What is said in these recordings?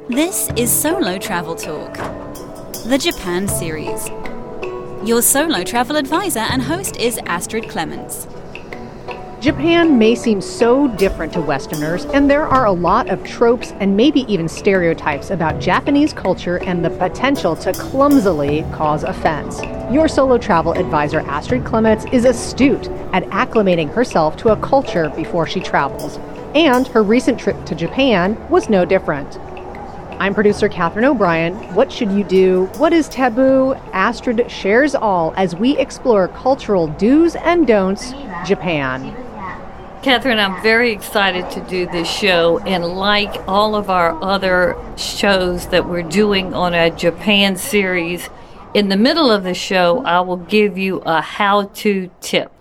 This is Solo Travel Talk, the Japan series. Your solo travel advisor and host is Astrid Clements. Japan may seem so different to Westerners, and there are a lot of tropes and maybe even stereotypes about Japanese culture and the potential to clumsily cause offense. Your solo travel advisor, Astrid Clements, is astute at acclimating herself to a culture before she travels. And her recent trip to Japan was no different. I'm producer Catherine O'Brien. What should you do? What is taboo? Astrid shares all as we explore cultural do's and don'ts, Japan. Catherine, I'm very excited to do this show, and like all of our other shows that we're doing on our Japan series, in the middle of the show, I will give you a how-to tip,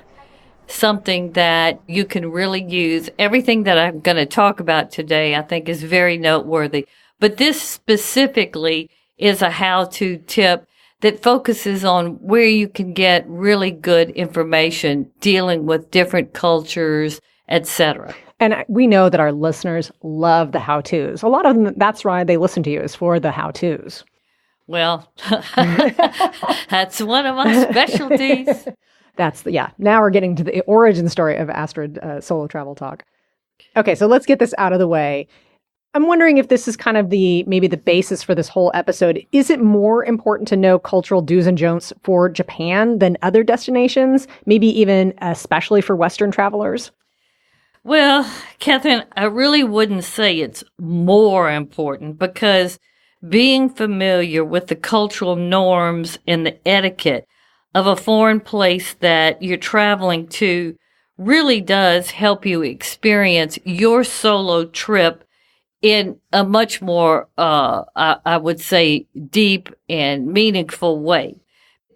something that you can really use. Everything that I'm going to talk about today, I think, is very noteworthy. But this specifically is a how-to tip that focuses on where you can get really good information dealing with different cultures, etc. And we know that our listeners love the how-tos. A lot of them, that's why they listen to you, is for the how-tos. Well, that's one of my specialties. Now we're getting to the origin story of Astrid Solo Travel Talk. Okay, so let's get this out of the way. I'm wondering if this is kind of maybe the basis for this whole episode. Is it more important to know cultural do's and don'ts for Japan than other destinations, maybe even especially for Western travelers? Well, Catherine, I really wouldn't say it's more important, because being familiar with the cultural norms and the etiquette of a foreign place that you're traveling to really does help you experience your solo trip in a much more, I would say, deep and meaningful way.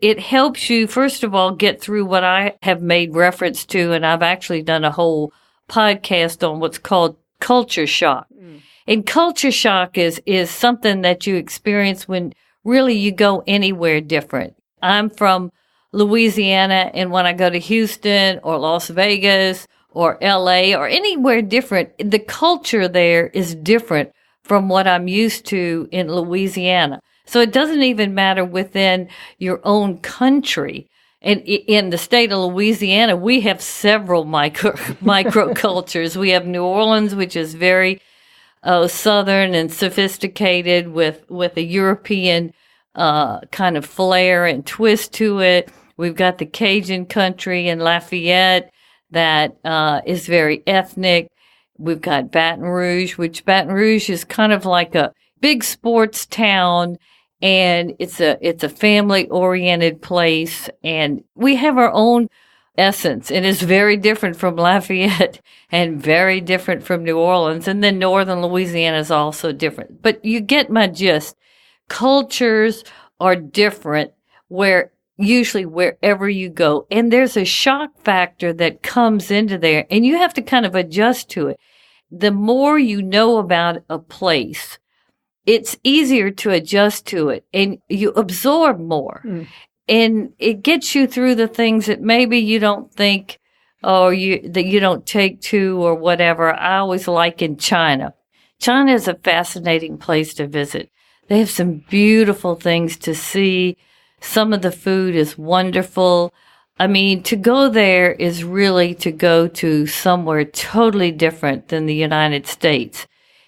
It helps you, first of all, get through what I have made reference to, and I've actually done a whole podcast on what's called culture shock. And culture shock is something that you experience when really you go anywhere different. I'm from Louisiana, and when I go to Houston or Las Vegas or LA or anywhere different, the culture there is different from what I'm used to in Louisiana. So it doesn't even matter within your own country. And in the state of Louisiana, we have several micro cultures. We have New Orleans, which is very southern and sophisticated with a European kind of flair and twist to it. We've got the Cajun country in Lafayette that is very ethnic. We've got Baton Rouge, which Baton Rouge is kind of like a big sports town, and it's a family-oriented place, and we have our own essence, and it's very different from Lafayette and very different from New Orleans, and then northern Louisiana is also different. But you get my gist. Cultures are different usually wherever you go. And there's a shock factor that comes into there, and you have to kind of adjust to it. The more you know about a place, it's easier to adjust to it, and you absorb more. And it gets you through the things that maybe you don't think or that you don't take to or whatever. I always liken China. China is a fascinating place to visit. They have some beautiful things to see. Some of the food is wonderful. I mean, to go there is really to go to somewhere totally different than the United States.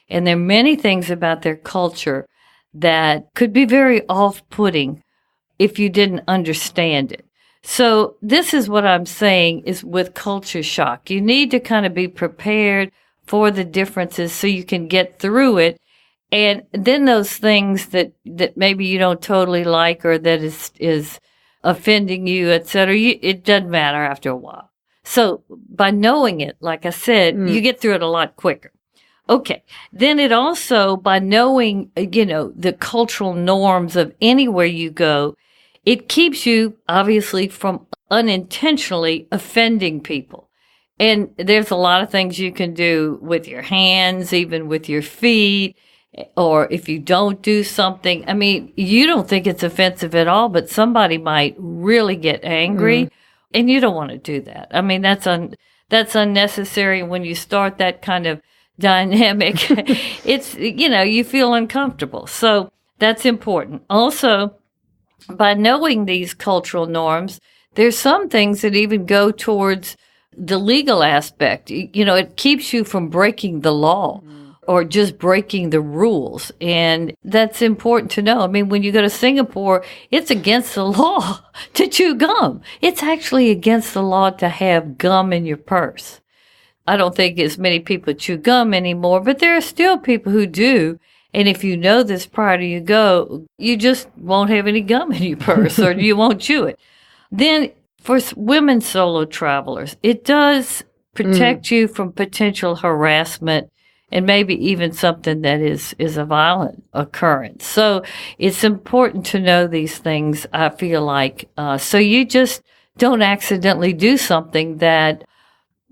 And there are many things about their culture that could be very off-putting if you didn't understand it. So this is what I'm saying is with culture shock. You need to kind of be prepared for the differences so you can get through it. And then those things that maybe you don't totally like or that is offending you, et cetera, it doesn't matter after a while. So by knowing it, like I said, you get through it a lot quicker. Okay. Then it also, by knowing, the cultural norms of anywhere you go, it keeps you obviously from unintentionally offending people. And there's a lot of things you can do with your hands, even with your feet. Or if you don't do something, I mean, you don't think it's offensive at all, but somebody might really get angry, and you don't want to do that. I mean, that's unnecessary when you start that kind of dynamic, it's, you feel uncomfortable. So that's important. Also, by knowing these cultural norms, there's some things that even go towards the legal aspect. It keeps you from breaking the law or just breaking the rules. And that's important to know. I mean, when you go to Singapore, it's against the law to chew gum. It's actually against the law to have gum in your purse. I don't think as many people chew gum anymore, but there are still people who do. And if you know this prior to you go, you just won't have any gum in your purse or you won't chew it. Then for women solo travelers, it does protect you from potential harassment and maybe even something that is a violent occurrence. So it's important to know these things, I feel like, so you just don't accidentally do something that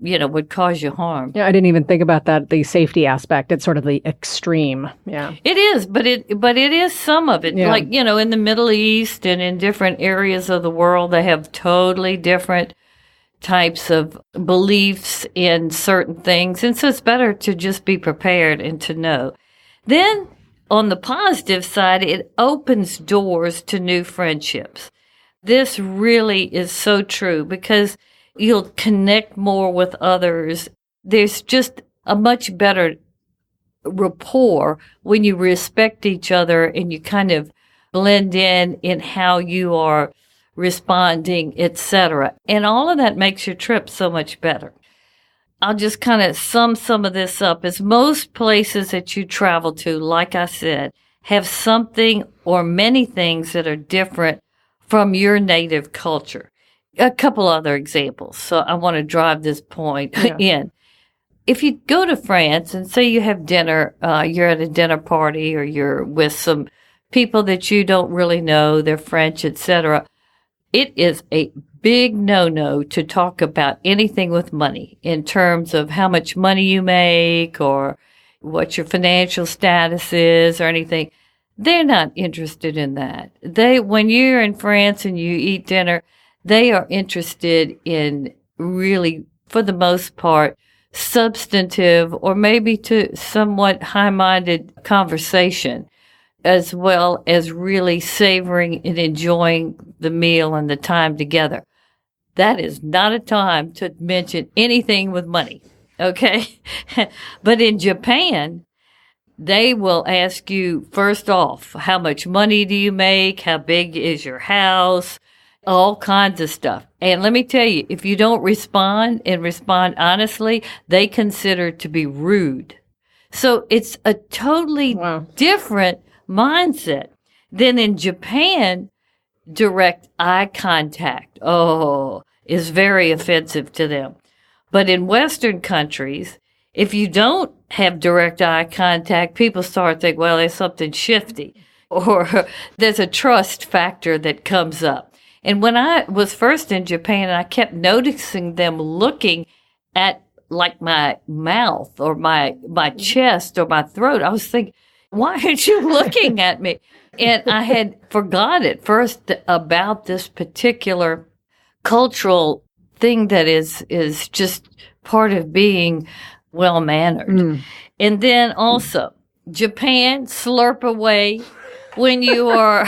would cause you harm. Yeah, I didn't even think about that, the safety aspect. It's sort of the extreme. Yeah. It is, but it is some of it. Yeah. Like, in the Middle East and in different areas of the world, they have totally different types of beliefs in certain things. And so it's better to just be prepared and to know. Then on the positive side, it opens doors to new friendships. This really is so true because you'll connect more with others. There's just a much better rapport when you respect each other and you kind of blend in how you are responding, etc. And all of that makes your trip so much better. I'll just kind of sum some of this up. As most places that you travel to, like I said, have something or many things that are different from your native culture. A couple other examples. So I want to drive this point in. If you go to France and say you have dinner, you're at a dinner party or you're with some people that you don't really know, they're French, etc., it is a big no-no to talk about anything with money in terms of how much money you make or what your financial status is or anything. They're not interested in that. When you're in France and you eat dinner, they are interested in really, for the most part, substantive or maybe to somewhat high-minded conversation, as well as really savoring and enjoying the meal and the time together. That is not a time to mention anything with money, okay? But in Japan, they will ask you, first off, how much money do you make? How big is your house? All kinds of stuff. And let me tell you, if you don't respond and respond honestly, they consider it to be rude. So it's a totally different mindset. Then in Japan, direct eye contact, is very offensive to them. But in Western countries, if you don't have direct eye contact, people start thinking, well, there's something shifty, or there's a trust factor that comes up. And when I was first in Japan, I kept noticing them looking at like my mouth or my chest or my throat. I was thinking, why aren't you looking at me? And I had forgot at first about this particular cultural thing that is just part of being well-mannered. And then also, Japan, slurp away when you are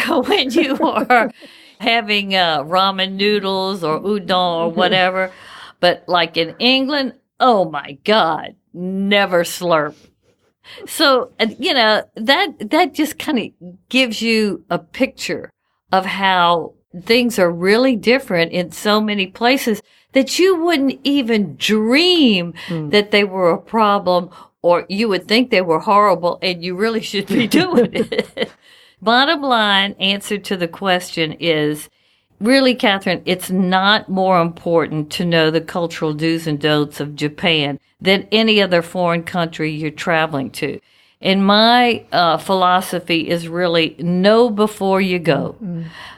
having ramen noodles or udon or whatever. But like in England, oh my God, never slurp. So, that just kind of gives you a picture of how things are really different in so many places that you wouldn't even dream that they were a problem, or you would think they were horrible and you really should be doing it. Bottom line answer to the question is, really, Catherine, it's not more important to know the cultural do's and don'ts of Japan than any other foreign country you're traveling to. And my philosophy is really know before you go.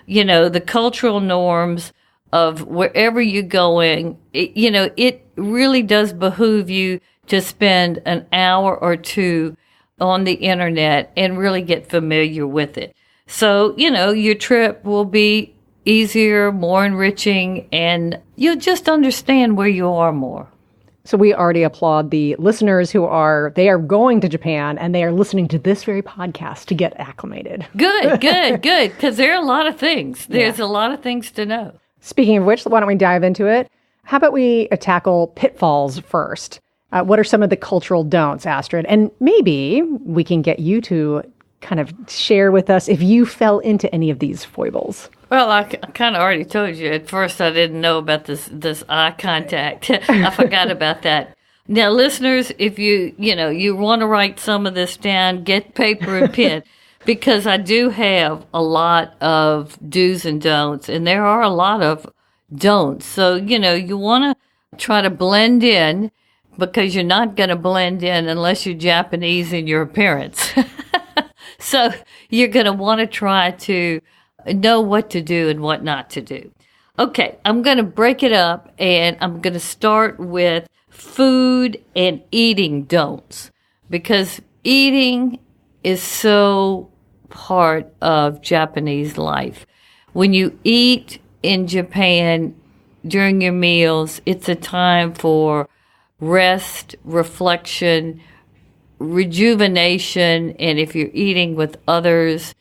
The cultural norms of wherever you're going, it really does behoove you to spend an hour or two on the internet and really get familiar with it. So, your trip will be easier, more enriching, and you'll just understand where you are more. So we already applaud the listeners who are going to Japan and they are listening to this very podcast to get acclimated. Good. Because there are a lot of things. There's a lot of things to know. Speaking of which, why don't we dive into it? How about we tackle pitfalls first? What are some of the cultural don'ts, Astrid? And maybe we can get you to kind of share with us if you fell into any of these foibles. Well, I kind of already told you. At first, I didn't know about this eye contact. I forgot about that. Now, listeners, if you want to write some of this down, get paper and pen, because I do have a lot of do's and don'ts, and there are a lot of don'ts. So, you want to try to blend in, because you're not going to blend in unless you're Japanese in your appearance. So you're going to want to try to know what to do and what not to do. Okay, I'm going to break it up, and I'm going to start with food and eating don'ts, because eating is so part of Japanese life. When you eat in Japan during your meals, it's a time for rest, reflection, rejuvenation, and if you're eating with others,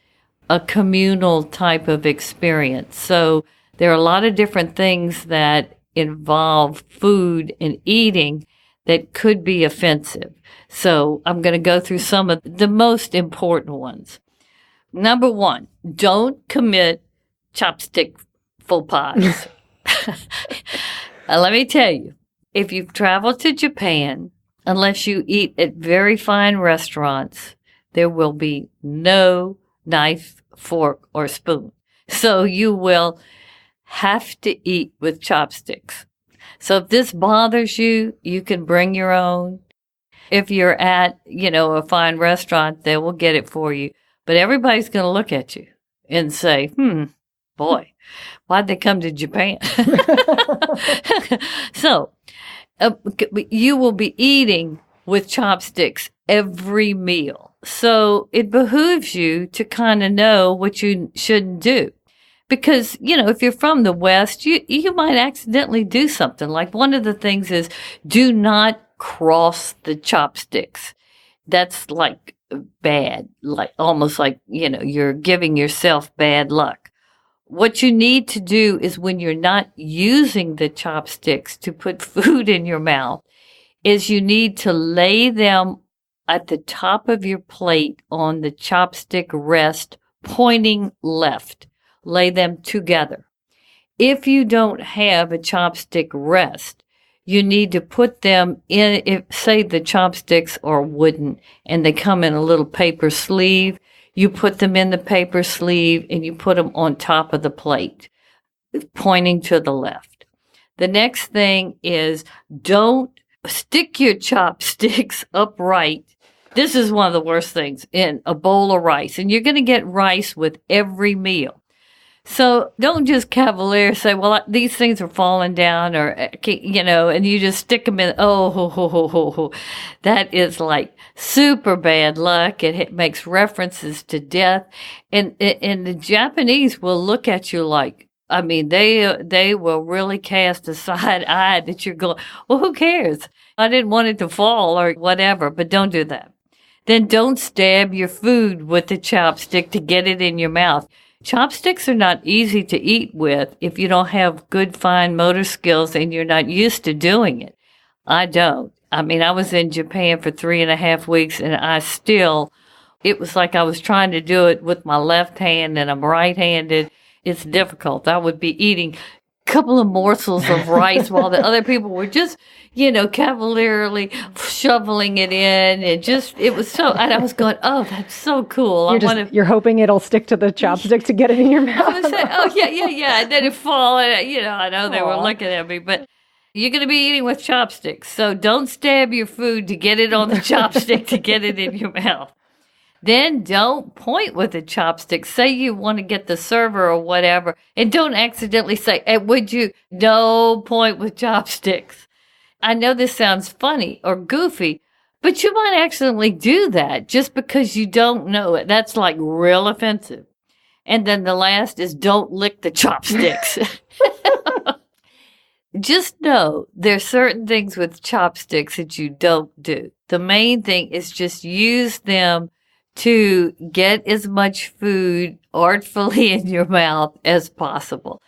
a communal type of experience. So there are a lot of different things that involve food and eating that could be offensive. So I'm going to go through some of the most important ones. Number one, don't commit chopstick faux pas. Let me tell you, if you've traveled to Japan, unless you eat at very fine restaurants, there will be no knife, fork, or spoon. So you will have to eat with chopsticks. So if this bothers you, you can bring your own. If you're at, a fine restaurant, they will get it for you. But everybody's going to look at you and say, boy, why'd they come to Japan? So you will be eating with chopsticks every meal. So it behooves you to kind of know what you shouldn't do. Because, if you're from the West, you might accidentally do something. Like one of the things is do not cross the chopsticks. That's like bad, like almost like, you're giving yourself bad luck. What you need to do is when you're not using the chopsticks to put food in your mouth, is you need to lay them at the top of your plate on the chopstick rest, pointing left. Lay them together. If you don't have a chopstick rest, you need to put them in, say the chopsticks are wooden and they come in a little paper sleeve, you put them in the paper sleeve and you put them on top of the plate, pointing to the left. The next thing is don't stick your chopsticks upright. This is one of the worst things, in a bowl of rice. And you're going to get rice with every meal. So don't just cavalier say, well, these things are falling down, or, and you just stick them in. That is like super bad luck. It makes references to death. And the Japanese will look at you like, they will really cast a side eye that you're going, well, who cares? I didn't want it to fall or whatever, but don't do that. Then don't stab your food with the chopstick to get it in your mouth. Chopsticks are not easy to eat with if you don't have good fine motor skills and you're not used to doing it. I don't. I was in Japan for 3.5 weeks and it was like I was trying to do it with my left hand and I'm right-handed. It's difficult. I would be eating a couple of morsels of rice while the other people were just, cavalierly shoveling it in. It was so, and I was going, oh, that's so cool. You're hoping it'll stick to the chopstick to get it in your mouth. I was saying, oh, yeah. And then it fall. And, I know they were looking at me, but you're going to be eating with chopsticks. So don't stab your food to get it on the chopstick to get it in your mouth. Then don't point with a chopstick. Say you want to get the server or whatever, and don't accidentally say, hey, no, point with chopsticks. I know this sounds funny or goofy, but you might accidentally do that just because you don't know it. That's like real offensive. And then the last is don't lick the chopsticks. just know there's certain things with chopsticks that you don't do. The main thing is just use them to get as much food artfully in your mouth as possible.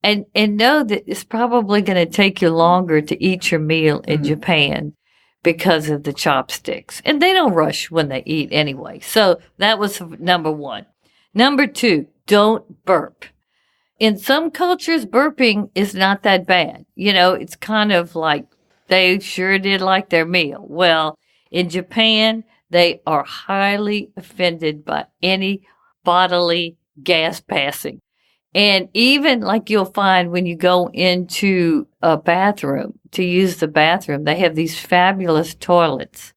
And know that it's probably going to take you longer to eat your meal in Japan because of the chopsticks. And they don't rush when they eat anyway. So that was number one. Number two, don't burp. In some cultures, burping is not that bad. You know, it's kind of like they sure did like their meal. Well, in Japan, they are highly offended by any bodily gas passing. And even like you'll find when you go into a bathroom to use the bathroom, they have these fabulous toilets.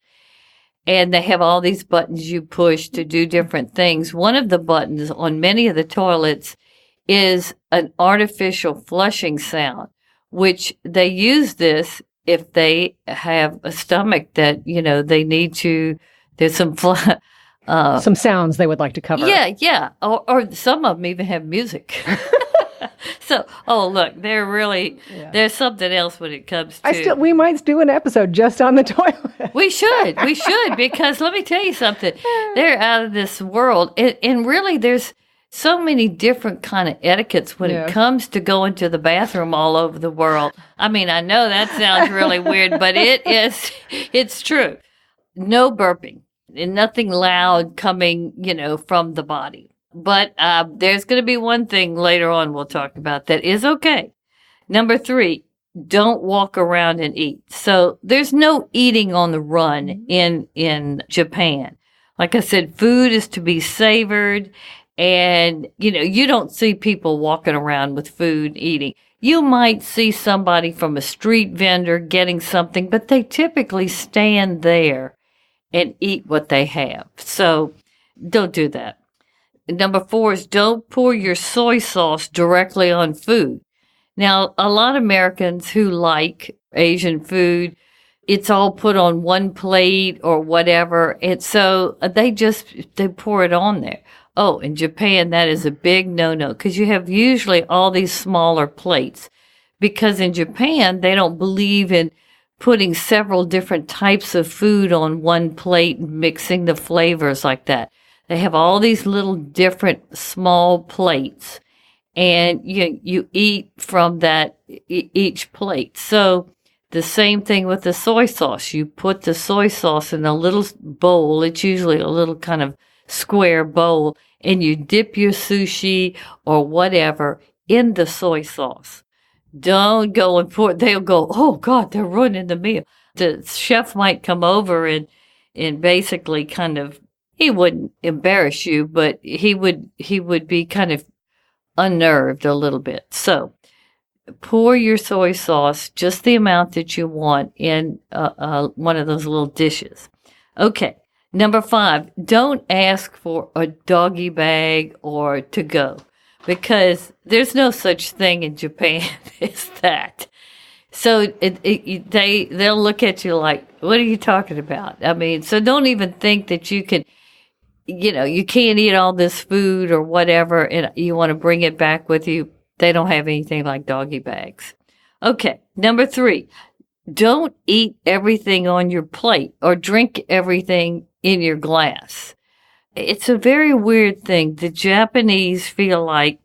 And they have all these buttons you push to do different things. One of the buttons on many of the toilets is an artificial flushing sound, which they use this if they have a stomach that, you know, they need to, there's some sounds they would like to cover. Yeah. Or some of them even have music. So, look, there's something else when it comes to. We might do an episode just on the toilet. We should, because let me tell you something. They're out of this world. And really, there's so many different kind of etiquettes when it comes to going to the bathroom all over the world. I mean, I know that sounds really weird, but it's true. No burping and nothing loud coming, you know, from the body. But there's going to be one thing later on we'll talk about that is okay. Number 3, don't walk around and eat. So there's no eating on the run in Japan. Like I said, food is to be savored. And, you know, you don't see people walking around with food eating. You might see somebody from a street vendor getting something, but they typically stand there and eat what they have. So don't do that. Number 4 is don't pour your soy sauce directly on food. Now, a lot of Americans who like Asian food, it's all put on one plate or whatever. And so they pour it on there. Oh, in Japan, that is a big no-no because you have usually all these smaller plates because in Japan, they don't believe in putting several different types of food on one plate and mixing the flavors like that. They have all these little different small plates and you eat from that each plate. So the same thing with the soy sauce. You put the soy sauce in a little bowl. It's usually a little kind of square bowl, and you dip your sushi or whatever in the soy sauce. Don't go and pour it. They'll go, oh, God, they're ruining the meal. The chef might come over and basically kind of, he wouldn't embarrass you, but he would be kind of unnerved a little bit. So pour your soy sauce, just the amount that you want, in one of those little dishes. Okay. Number 5, don't ask for a doggy bag or to go because there's no such thing in Japan as that. So they'll look at you like, what are you talking about? I mean, so don't even think that you can, you know, you can't eat all this food or whatever and you want to bring it back with you. They don't have anything like doggy bags. Okay. Number 3, don't eat everything on your plate or drink everything in your glass. It's a very weird thing. The Japanese feel like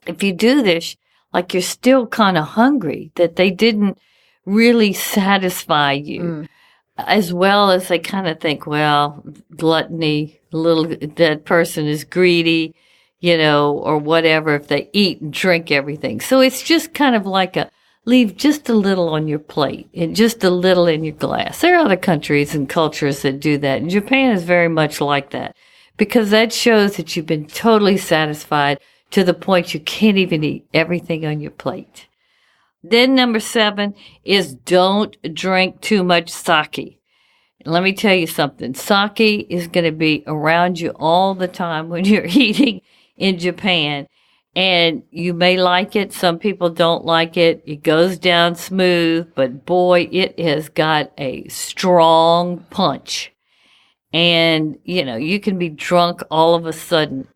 if you do this, like you're still kind of hungry, that they didn't really satisfy you. As well as they kind of think, well, gluttony, that person is greedy, you know, or whatever if they eat and drink everything. So it's just kind of like leave just a little on your plate and just a little in your glass. There are other countries and cultures that do that. And Japan is very much like that because that shows that you've been totally satisfied to the point you can't even eat everything on your plate. Then number 7 is don't drink too much sake. Let me tell you something. Sake is going to be around you all the time when you're eating in Japan. And you may like it. Some people don't like it. It goes down smooth, but boy, it has got a strong punch. And, you know, you can be drunk all of a sudden.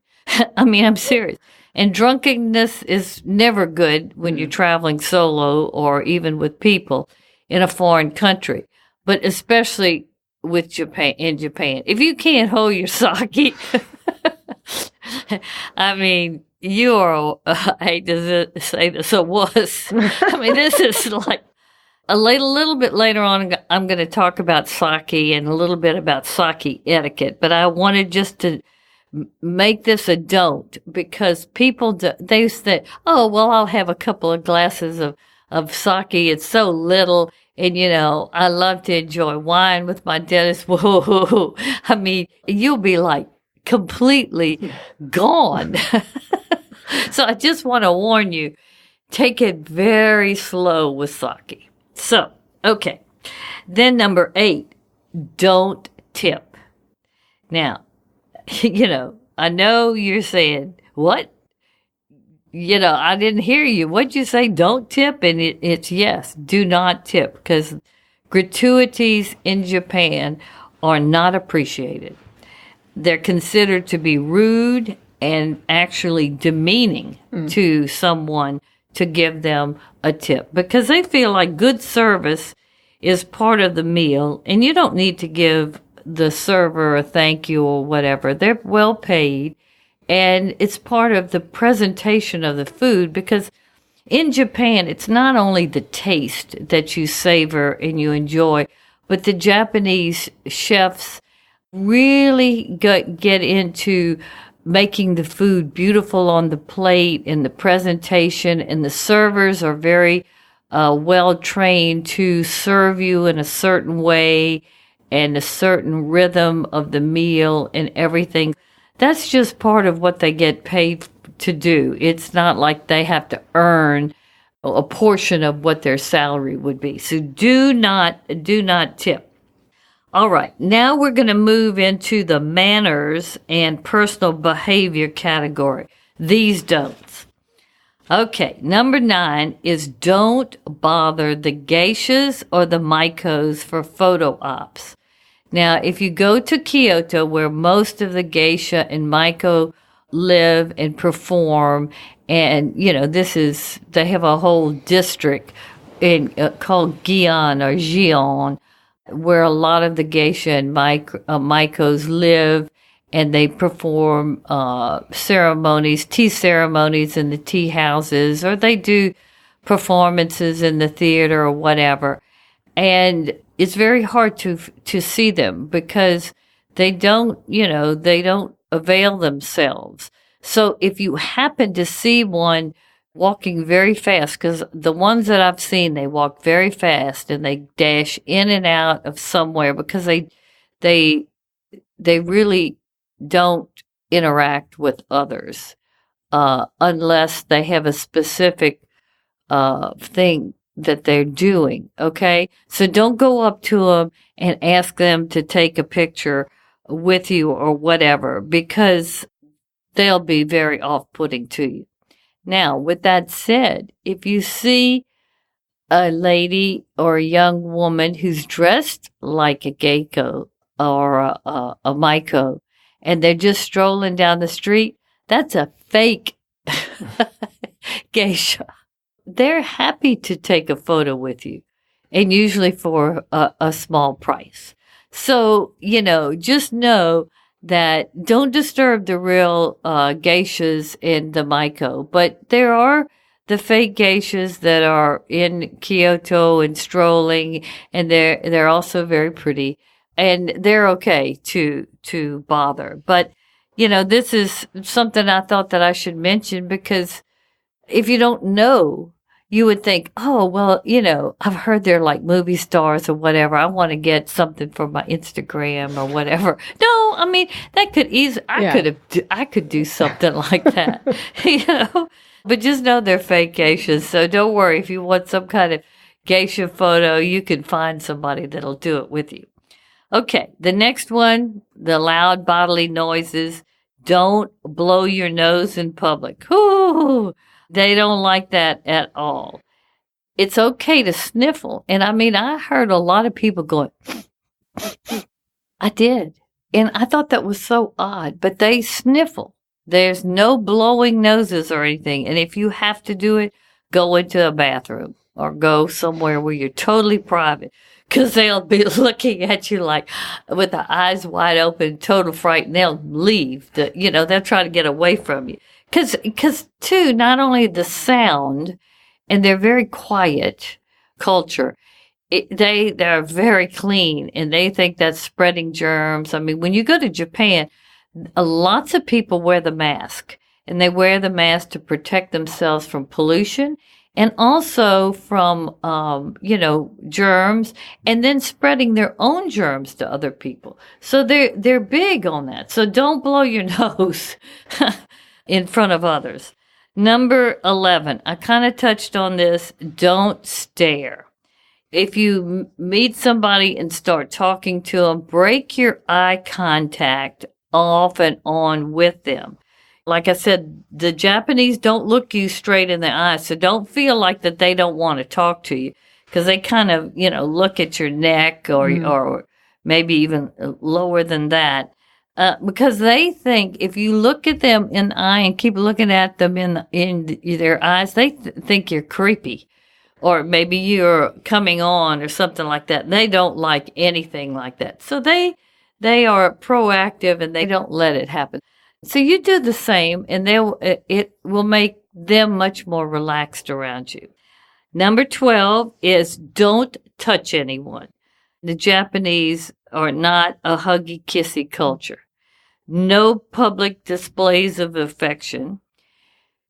I mean, I'm serious. And drunkenness is never good when you're traveling solo or even with people in a foreign country, but especially with in Japan. If you can't hold your sake, I mean, you are, I hate to say this, a wuss. I mean, this is like a little bit later on, I'm going to talk about sake and a little bit about sake etiquette, but I wanted just to make this a don't, because people, they say, oh, well, I'll have a couple of glasses of sake. It's so little. And, I love to enjoy wine with my dentist. Whoa. I mean, you'll be like completely gone. So I just want to warn you, take it very slow with sake. So, okay. Then number 8, don't tip. Now, I know you're saying, what? I didn't hear you. What'd you say? Don't tip? And it's yes, do not tip, because gratuities in Japan are not appreciated. They're considered to be rude and actually demeaning to someone to give them a tip, because they feel like good service is part of the meal and you don't need to give the server a thank you or whatever. They're well paid, and it's part of the presentation of the food, because in Japan, it's not only the taste that you savor and you enjoy, but the Japanese chefs really get into making the food beautiful on the plate and the presentation, and the servers are very well trained to serve you in a certain way and a certain rhythm of the meal and everything. That's just part of what they get paid to do. It's not like they have to earn a portion of what their salary would be. So do not tip. All right, now we're going to move into the manners and personal behavior category. These don'ts. Okay, number 9 is don't bother the geishas or the maikos for photo ops. Now, if you go to Kyoto, where most of the geisha and maiko live and perform, and, they have a whole district called Gion or Gion, where a lot of the geisha and maikos live, and they perform tea ceremonies in the tea houses, or they do performances in the theater or whatever. And it's very hard to see them, because they don't avail themselves. So if you happen to see one walking very fast, because the ones that I've seen, they walk very fast and they dash in and out of somewhere, because they really don't interact with others unless they have a specific thing that they're doing. Okay, so don't go up to them and ask them to take a picture with you or whatever, because they'll be very off-putting to you. Now, with that said, if you see a lady or a young woman who's dressed like a geiko or a maiko, and they're just strolling down the street, that's a fake geisha. They're happy to take a photo with you, and usually for a small price. So, just know that don't disturb the real geishas and the maiko, but there are the fake geishas that are in Kyoto and strolling, and they're also very pretty, and they're okay to bother. But, this is something I thought that I should mention, because if you don't know, you would think, oh, well, I've heard they're like movie stars or whatever. I want to get something for my Instagram or whatever. No, I mean, that could easily, I could do something like that, but just know they're fake geishas. So don't worry. If you want some kind of geisha photo, you can find somebody that'll do it with you. Okay. The next one, the loud bodily noises. Don't blow your nose in public. Ooh. They don't like that at all. It's okay to sniffle. And I mean, I heard a lot of people going, I did. And I thought that was so odd, but they sniffle. There's no blowing noses or anything. And if you have to do it, go into a bathroom or go somewhere where you're totally private, because they'll be looking at you like with the eyes wide open, total fright, and they'll leave. They'll try to get away from you. Because too, not only the sound, and they're very quiet culture, they're very clean, and they think that's spreading germs. I mean, when you go to Japan, lots of people wear the mask, and they wear the mask to protect themselves from pollution and also from, germs, and then spreading their own germs to other people. So they're big on that. So don't blow your nose in front of others. Number 11, I kind of touched on this. Don't stare. If you meet somebody and start talking to them, break your eye contact off and on with them. Like I said, the Japanese don't look you straight in the eye, so don't feel like that they don't want to talk to you, because they kind of, look at your neck or maybe even lower than that, because they think if you look at them in the eye and keep looking at them in their eyes, they think you're creepy, or maybe you're coming on or something like that. They don't like anything like that, so they are proactive and they don't let it happen. So you do the same, and it will make them much more relaxed around you. Number 12 is don't touch anyone. The Japanese are not a huggy, kissy culture. No public displays of affection.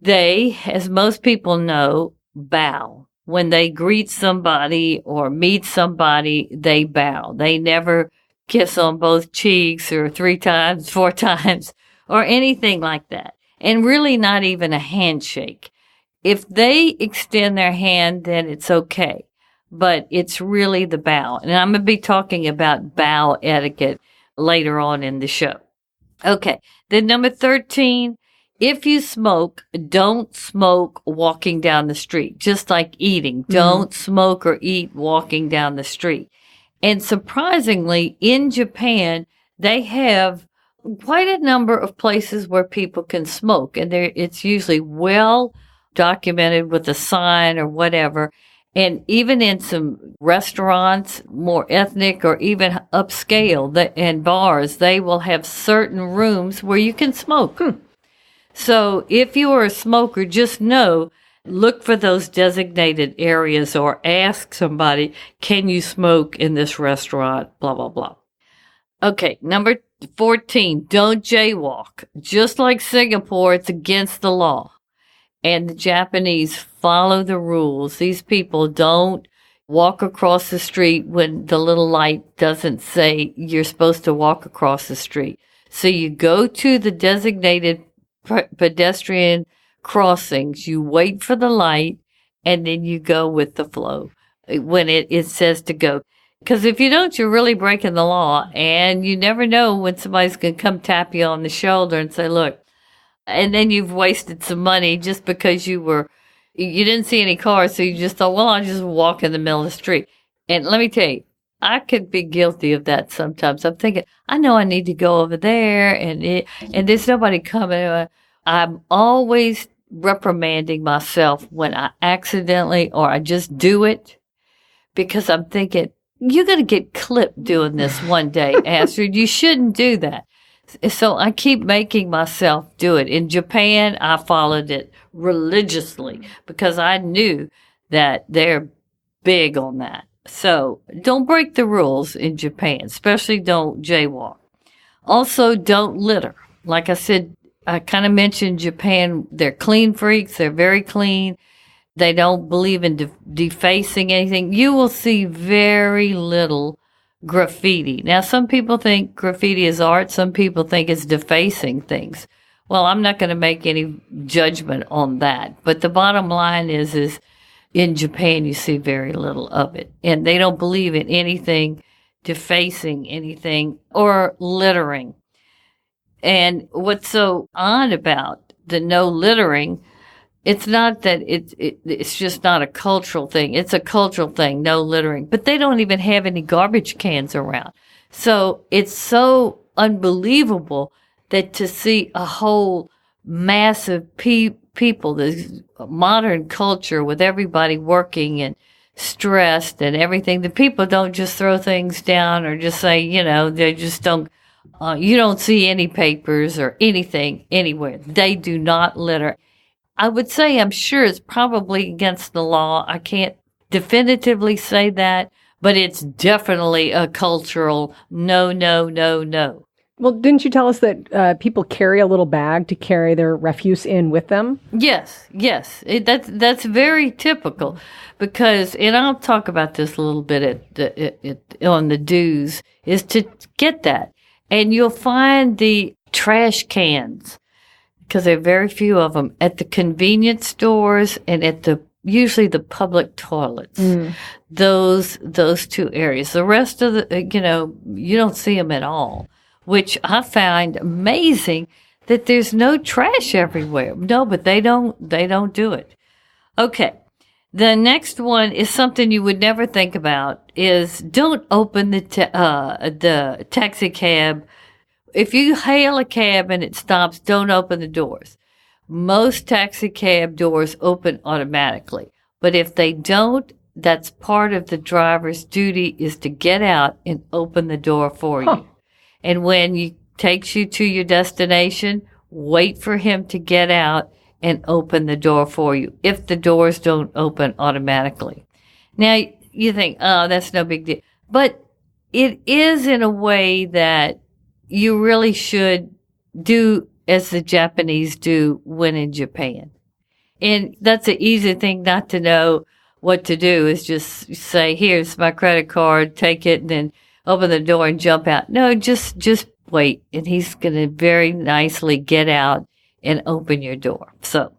They, as most people know, bow. When they greet somebody or meet somebody, they bow. They never kiss on both cheeks or 3 times, 4 times, or anything like that. And really not even a handshake. If they extend their hand, then it's okay. But it's really the bow. And I'm going to be talking about bow etiquette later on in the show. Okay. Then number 13, if you smoke, don't smoke walking down the street. Just like eating. Don't smoke or eat walking down the street. And surprisingly, in Japan, they have quite a number of places where people can smoke. And it's usually well documented with a sign or whatever. And even in some restaurants, more ethnic or even upscale, and bars, they will have certain rooms where you can smoke. So if you are a smoker, just look for those designated areas or ask somebody, can you smoke in this restaurant, blah, blah, blah. Okay, number 14, don't jaywalk. Just like Singapore, it's against the law. And the Japanese follow the rules. These people don't walk across the street when the little light doesn't say you're supposed to walk across the street. So you go to the designated pedestrian crossings, you wait for the light, and then you go with the flow when it says to go. Because if you don't, you're really breaking the law, and you never know when somebody's going to come tap you on the shoulder and say, look, and then you've wasted some money just because you didn't see any cars, so you just thought, well, I'll just walk in the middle of the street. And let me tell you, I could be guilty of that sometimes. I'm thinking, I know I need to go over there, and there's nobody coming. I'm always reprimanding myself when I accidentally or I just do it, because I'm thinking, you're going to get clipped doing this one day, Astrid. You shouldn't do that. So I keep making myself do it. In Japan, I followed it religiously because I knew that they're big on that. So don't break the rules in Japan, especially don't jaywalk. Also, don't litter. Like I said, I kind of mentioned Japan, they're clean freaks. They're very clean. They don't believe in defacing anything. You will see very little graffiti. Now, some people think graffiti is art. Some people think it's defacing things. Well, I'm not going to make any judgment on that. But the bottom line is in Japan, you see very little of it. And they don't believe in anything defacing anything or littering. And what's so odd about the no littering, it's not that it's just not a cultural thing. It's a cultural thing, no littering. But they don't even have any garbage cans around. So it's so unbelievable that to see a whole massive people, this modern culture with everybody working and stressed and everything, the people don't just throw things down or just say, they just don't, you don't see any papers or anything anywhere. They do not litter. I would say, I'm sure it's probably against the law. I can't definitively say that, but it's definitely a cultural no, no, no, no. Well, didn't you tell us that people carry a little bag to carry their refuse in with them? Yes. That's very typical because, and I'll talk about this a little bit on the do's, is to get that. And you'll find the trash cans, because there are very few of them, at the convenience stores and at usually the public toilets. Those two areas. The rest of you don't see them at all, which I find amazing that there's no trash everywhere. No, but they don't do it. Okay. The next one is something you would never think about, is don't open the taxi cab. If you hail a cab and it stops, don't open the doors. Most taxi cab doors open automatically. But if they don't, that's part of the driver's duty, is to get out and open the door for you. And when he takes you to your destination, wait for him to get out and open the door for you, if the doors don't open automatically. Now, you think, oh, that's no big deal. But it is in a way that you really should do as the Japanese do when in Japan. And that's an easy thing not to know what to do, is just say, here's my credit card, take it, and then open the door and jump out. No, just wait. And he's going to very nicely get out and open your door. So,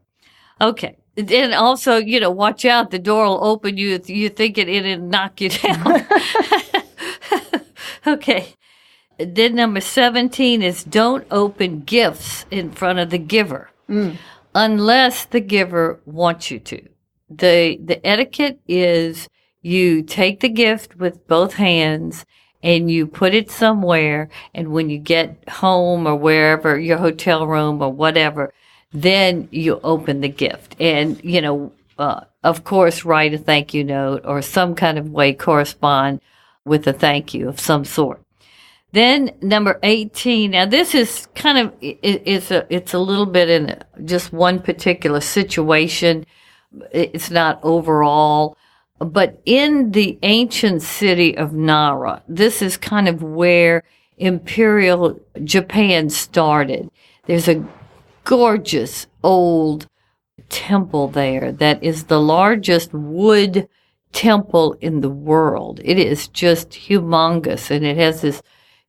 okay. And also, watch out. The door will open you if you think it'll knock you down. Okay. Then number 17 is don't open gifts in front of the giver unless the giver wants you to. The etiquette is you take the gift with both hands and you put it somewhere, and when you get home or wherever, your hotel room or whatever, then you open the gift. And, of course, write a thank you note or some kind of way correspond with a thank you of some sort. Then number 18, now this is kind of, it's a little bit in just one particular situation. It's not overall. But in the ancient city of Nara, this is kind of where Imperial Japan started. There's a gorgeous old temple there that is the largest wood temple in the world. It is just humongous, and it has this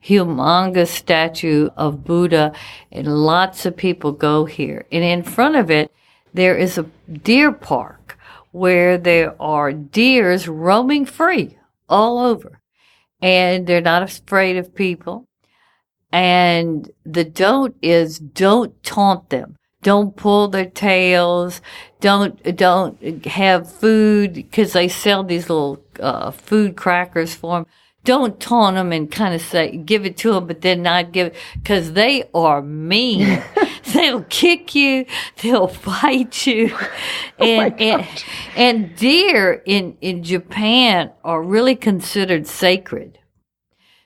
humongous statue of Buddha, and lots of people go here. And in front of it, there is a deer park where there are deers roaming free all over. And they're not afraid of people. And the don't is don't taunt them. Don't pull their tails. Don't have food, because they sell these little food crackers for them. Don't taunt them and kind of say, give it to them, but then not give it, because they are mean. They'll kick you. They'll bite you. And deer in Japan are really considered sacred.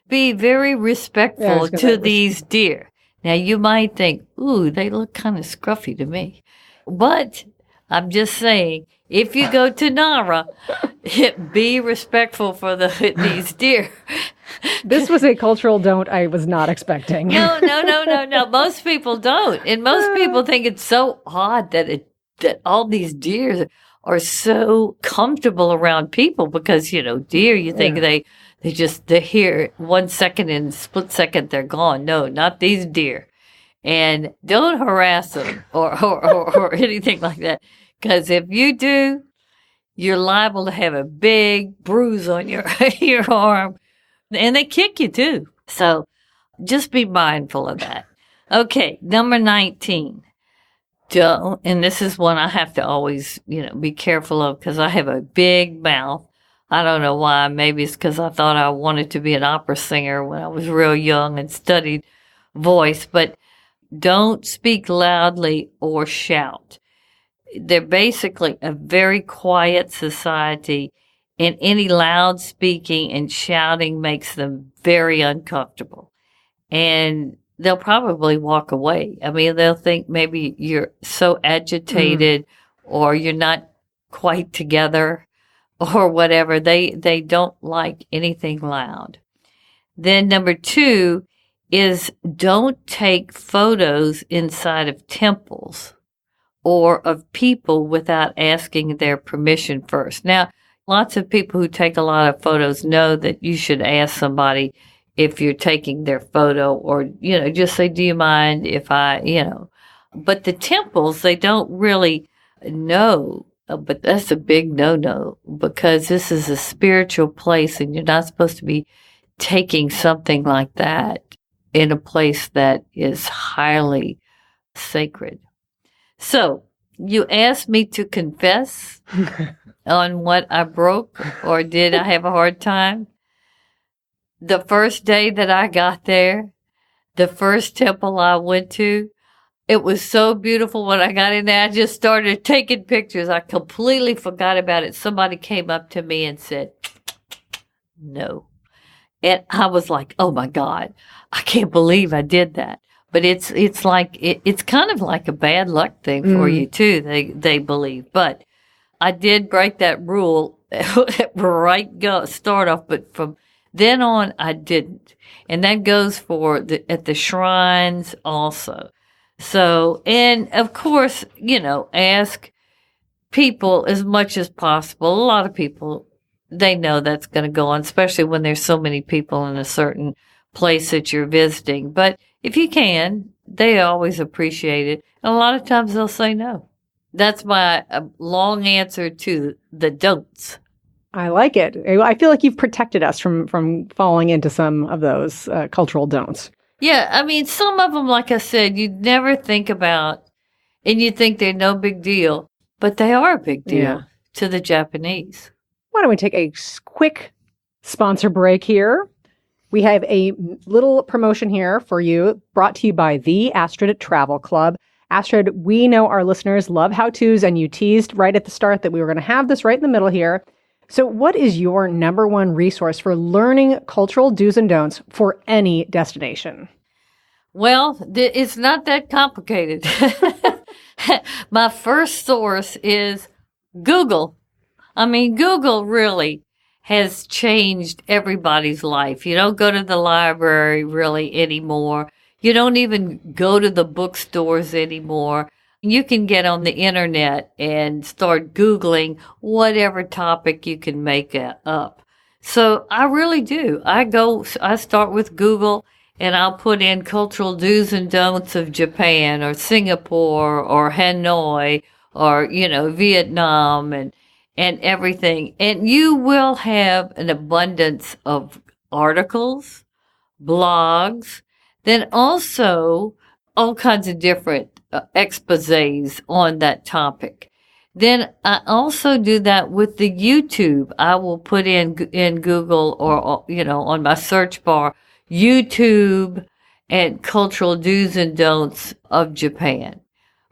Be very respectful to these deer. Now, you might think, ooh, they look kind of scruffy to me. But I'm just saying, if you go to Nara, be respectful for these deer. This was a cultural don't I was not expecting. No. Most people don't. And most people think it's so odd that all these deer are so comfortable around people, because, deer, you think they're here 1 second and a split second they're gone. No, not these deer. And don't harass them or anything like that. Because if you do, you're liable to have a big bruise on your arm. And they kick you too. So just be mindful of that. Okay, number 19. Don't, and this is one I have to always, be careful of, because I have a big mouth. I don't know why. Maybe it's because I thought I wanted to be an opera singer when I was real young and studied voice. But don't speak loudly or shout. They're basically a very quiet society, and any loud speaking and shouting makes them very uncomfortable. And they'll probably walk away. I mean, they'll think maybe you're so agitated or you're not quite together or whatever. They don't like anything loud. Then number 2 is don't take photos inside of temples or of people without asking their permission first. Now, lots of people who take a lot of photos know that you should ask somebody if you're taking their photo, or, just say, do you mind if but the temples, they don't really know, but that's a big no-no, because this is a spiritual place and you're not supposed to be taking something like that in a place that is highly sacred. So you asked me to confess on what I broke, or did I have a hard time? The first day that I got there, the first temple I went to, it was so beautiful. When I got in there, I just started taking pictures. I completely forgot about it. Somebody came up to me and said, no. And I was like, oh my God, I can't believe I did that. But it's like, it's kind of like a bad luck thing for you too, they believe. But I did break that rule start off, but from then on, I didn't. And that goes for at the shrines also. So, and of course, ask people as much as possible. A lot of people, they know that's going to go on, especially when there's so many people in a certain place that you're visiting. But if you can, they always appreciate it. And a lot of times they'll say no. That's my long answer to the don'ts. I like it. I feel like you've protected us from falling into some of those cultural don'ts. Yeah, I mean, some of them, like I said, you'd never think about, and you think they're no big deal, but they are a big deal to the Japanese. Why don't we take a quick sponsor break here? We have a little promotion here for you, brought to you by the Astrid Travel Club. Astrid, we know our listeners love how-tos, and you teased right at the start that we were going to have this right in the middle here. So what is your number one resource for learning cultural do's and don'ts for any destination? Well, it's not that complicated. My first source is Google. I mean, Google really has changed everybody's life. You don't go to the library really anymore. You don't even go to the bookstores anymore. You can get on the internet and start Googling whatever topic you can make up. So I really do. I start with Google, and I'll put in cultural do's and don'ts of Japan or Singapore or Hanoi or, Vietnam and everything. And you will have an abundance of articles, blogs, then also all kinds of different exposés on that topic. Then I also do that with the YouTube. I will put in Google or, on my search bar, YouTube and cultural do's and don'ts of Japan,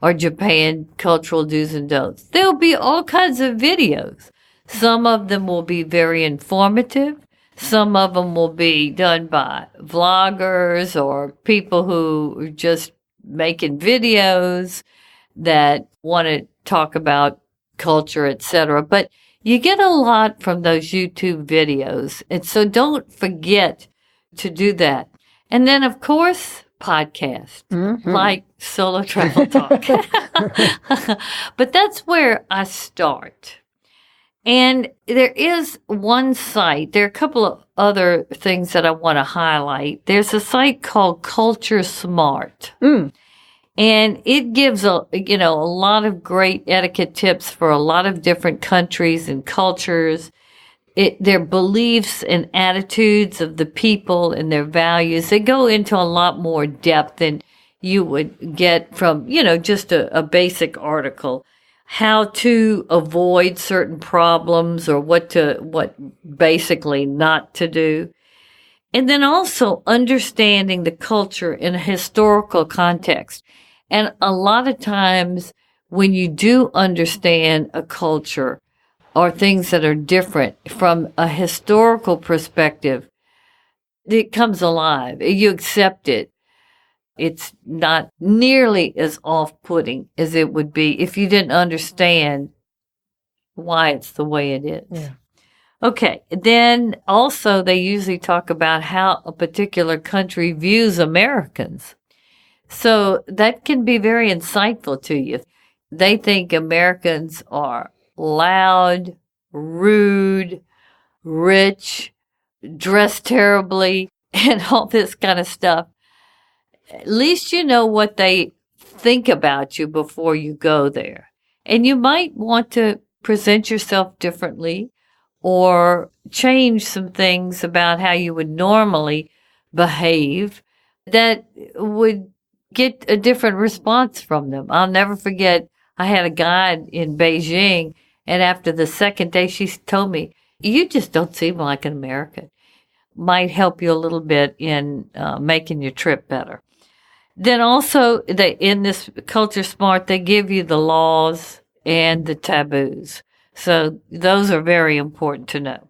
or Japan cultural do's and don'ts. There'll be all kinds of videos. Some of them will be very informative. Some of them will be done by vloggers or people who are just making videos that want to talk about culture, etc. But you get a lot from those YouTube videos. And so don't forget to do that. And then, of course, podcasts like Solo Travel Talk. But that's where I start. And there is one site. There are a couple of other things that I want to highlight. There's a site called Culture Smart. And it gives a lot of great etiquette tips for a lot of different countries and cultures. Their beliefs and attitudes of the people and their values. They go into a lot more depth than you would get from, just a basic article. How to avoid certain problems or what basically not to do. And then also understanding the culture in a historical context. And a lot of times when you do understand a culture or things that are different from a historical perspective, it comes alive. You accept it. It's not nearly as off-putting as it would be if you didn't understand why it's the way it is. Yeah. Okay. Then also they usually talk about how a particular country views Americans. So that can be very insightful to you. They think Americans are loud, rude, rich, dress terribly, and all this kind of stuff. At least you know what they think about you before you go there. And you might want to present yourself differently or change some things about how you would normally behave that would get a different response from them. I'll never forget, I had a guide in Beijing, and after the second day, she told me, "You just don't seem like an American." Might help you a little bit in making your trip better. Then also, in this Culture Smart, they give you the laws and the taboos. So those are very important to know.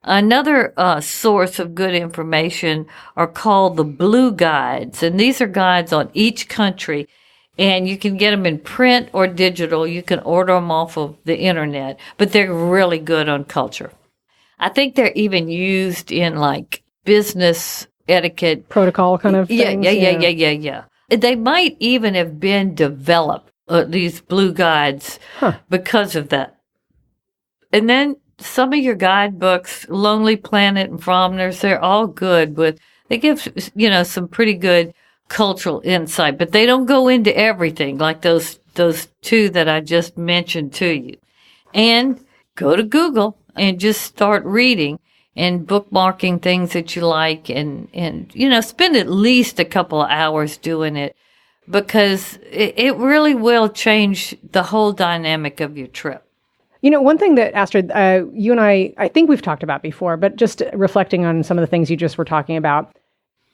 Another source of good information are called the Blue Guides, and these are guides on each country, and you can get them in print or digital. You can order them off of the internet, but they're really good on culture. I think they're even used in like business etiquette. Protocol kind of things. Yeah. They might even have been developed, these Blue Guides, because of that. And then some of your guidebooks, Lonely Planet and Fromner's, they're all good they give, some pretty good cultural insight, but they don't go into everything like those two that I just mentioned to you. And go to Google and just start reading and bookmarking things that you like and spend at least a couple of hours doing it, because it really will change the whole dynamic of your trip. One thing that, Astrid, you and I think we've talked about before, but just reflecting on some of the things you just were talking about,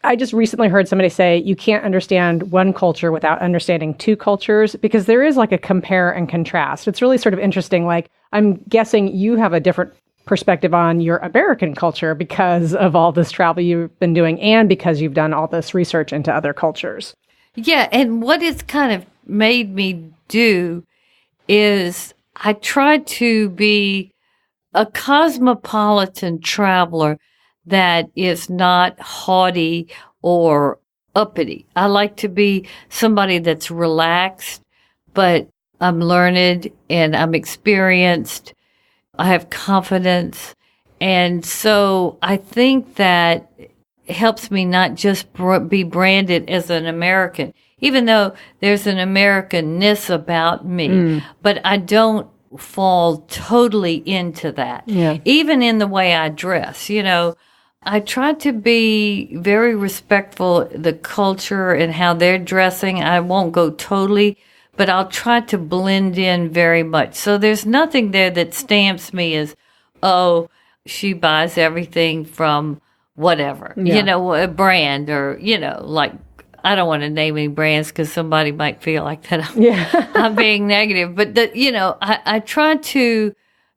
I just recently heard somebody say you can't understand one culture without understanding two cultures, because there is like a compare and contrast. It's really sort of interesting. Like, I'm guessing you have a different perspective on your American culture because of all this travel you've been doing and because you've done all this research into other cultures. Yeah, and what it's kind of made me do is I try to be a cosmopolitan traveler that is not haughty or uppity. I like to be somebody that's relaxed, but I'm learned and I'm experienced. I have confidence. And so I think that helps me not just be branded as an American, even though there's an Americanness about me, but I don't fall totally into that. Yeah. Even in the way I dress, I try to be very respectful of the culture and how they're dressing. I won't go totally, but I'll try to blend in very much. So there's nothing there that stamps me as, oh, she buys everything from whatever, a brand or, like, I don't want to name any brands because somebody might feel like that I'm being negative. But, I try to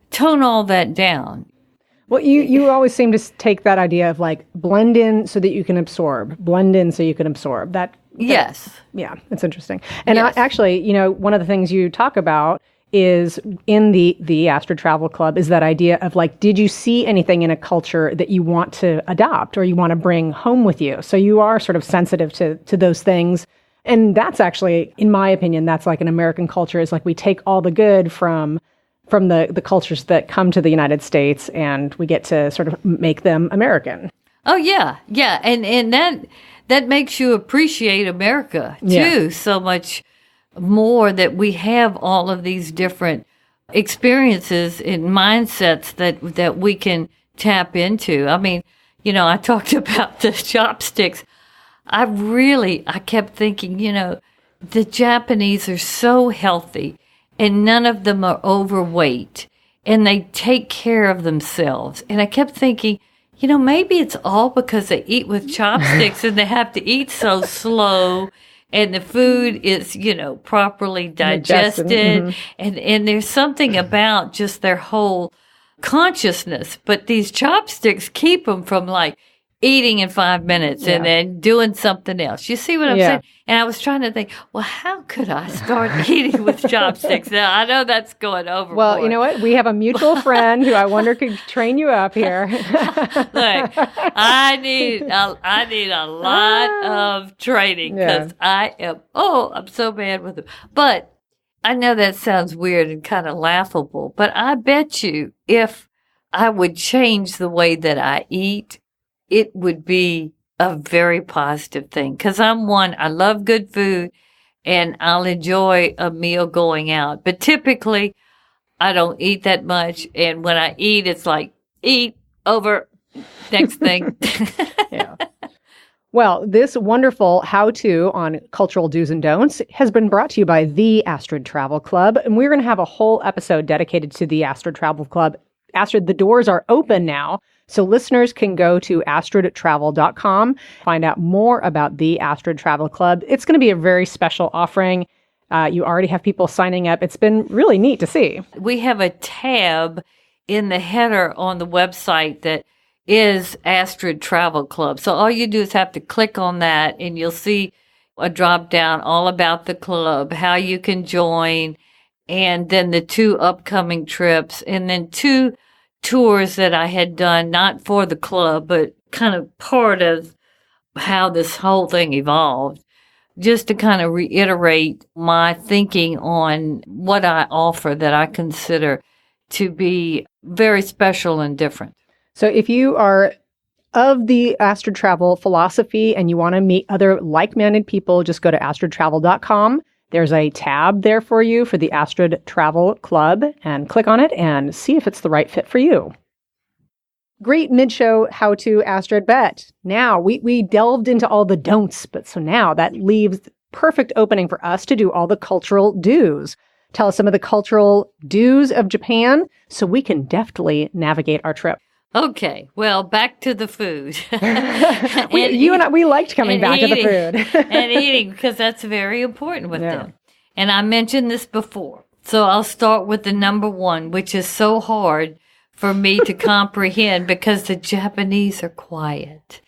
tone all that down. Well, you always seem to take that idea of like blend in so that you can absorb, blend in so you can absorb. Yes. Yeah, it's interesting. And yes. Actually, one of the things you talk about is in the Astrid Travel Club is that idea of like, did you see anything in a culture that you want to adopt or you want to bring home with you? So you are sort of sensitive to those things. And that's actually, in my opinion, that's like an American culture, is like we take all the good from the cultures that come to the United States and we get to sort of make them American. Oh, yeah. Yeah. And that makes you appreciate America, too, so much more, that we have all of these different experiences and mindsets that we can tap into. I mean, I talked about the chopsticks. I kept thinking, the Japanese are so healthy and none of them are overweight and they take care of themselves. And I kept thinking, maybe it's all because they eat with chopsticks and they have to eat so slow. And the food is, properly digested. Mm-hmm. And there's something about just their whole consciousness. But these chopsticks keep them from eating in 5 minutes and then doing something else. You see what I'm saying? And I was trying to think, well, how could I start eating with chopsticks? Now, I know that's going overboard. Well, you know what? We have a mutual friend who I wonder could train you up here. Look, I need a lot of training because I'm so bad with it. But I know that sounds weird and kind of laughable, but I bet you if I would change the way that I eat, it would be a very positive thing. Because I love good food and I'll enjoy a meal going out. But typically, I don't eat that much. And when I eat, it's eat, over, next thing. Yeah. Well, this wonderful how-to on cultural do's and don'ts has been brought to you by the Astrid Travel Club. And we're going to have a whole episode dedicated to the Astrid Travel Club. Astrid, the doors are open now. So listeners can go to astridtravel.com, find out more about the Astrid Travel Club. It's going to be a very special offering. You already have people signing up. It's been really neat to see. We have a tab in the header on the website that is Astrid Travel Club. So all you do is have to click on that and you'll see a drop down all about the club, how you can join, and then the 2 upcoming trips, and then 2 tours that I had done, not for the club, but kind of part of how this whole thing evolved, just to kind of reiterate my thinking on what I offer that I consider to be very special and different. So if you are of the Astrid Travel philosophy and you want to meet other like-minded people, just go to astridtravel.com. There's a tab there for you for the Astrid Travel Club, and click on it and see if it's the right fit for you. Great mid-show how-to, Astrid, but now we delved into all the don'ts, but so now that leaves perfect opening for us to do all the cultural do's. Tell us some of the cultural do's of Japan so we can deftly navigate our trip. Okay, well, back to the food. We liked coming back to the food. And eating, because that's very important with them. And I mentioned this before. So I'll start with the number 1, which is so hard for me to comprehend because the Japanese are quiet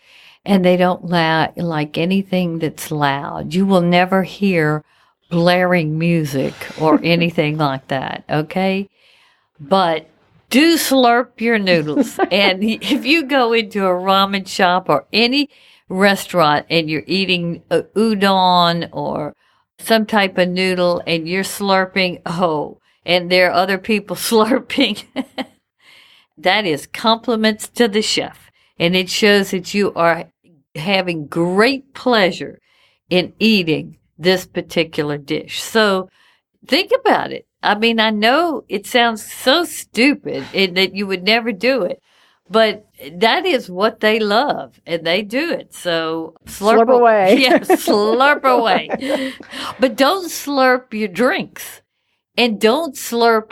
and they don't like anything that's loud. You will never hear blaring music or anything like that, okay? But do slurp your noodles. And if you go into a ramen shop or any restaurant and you're eating a udon or some type of noodle and you're slurping, and there are other people slurping, that is compliments to the chef. And it shows that you are having great pleasure in eating this particular dish. So think about it. I mean, I know it sounds so stupid and that you would never do it, but that is what they love and they do it. So slurp away. Yeah, slurp away. But don't slurp your drinks and don't slurp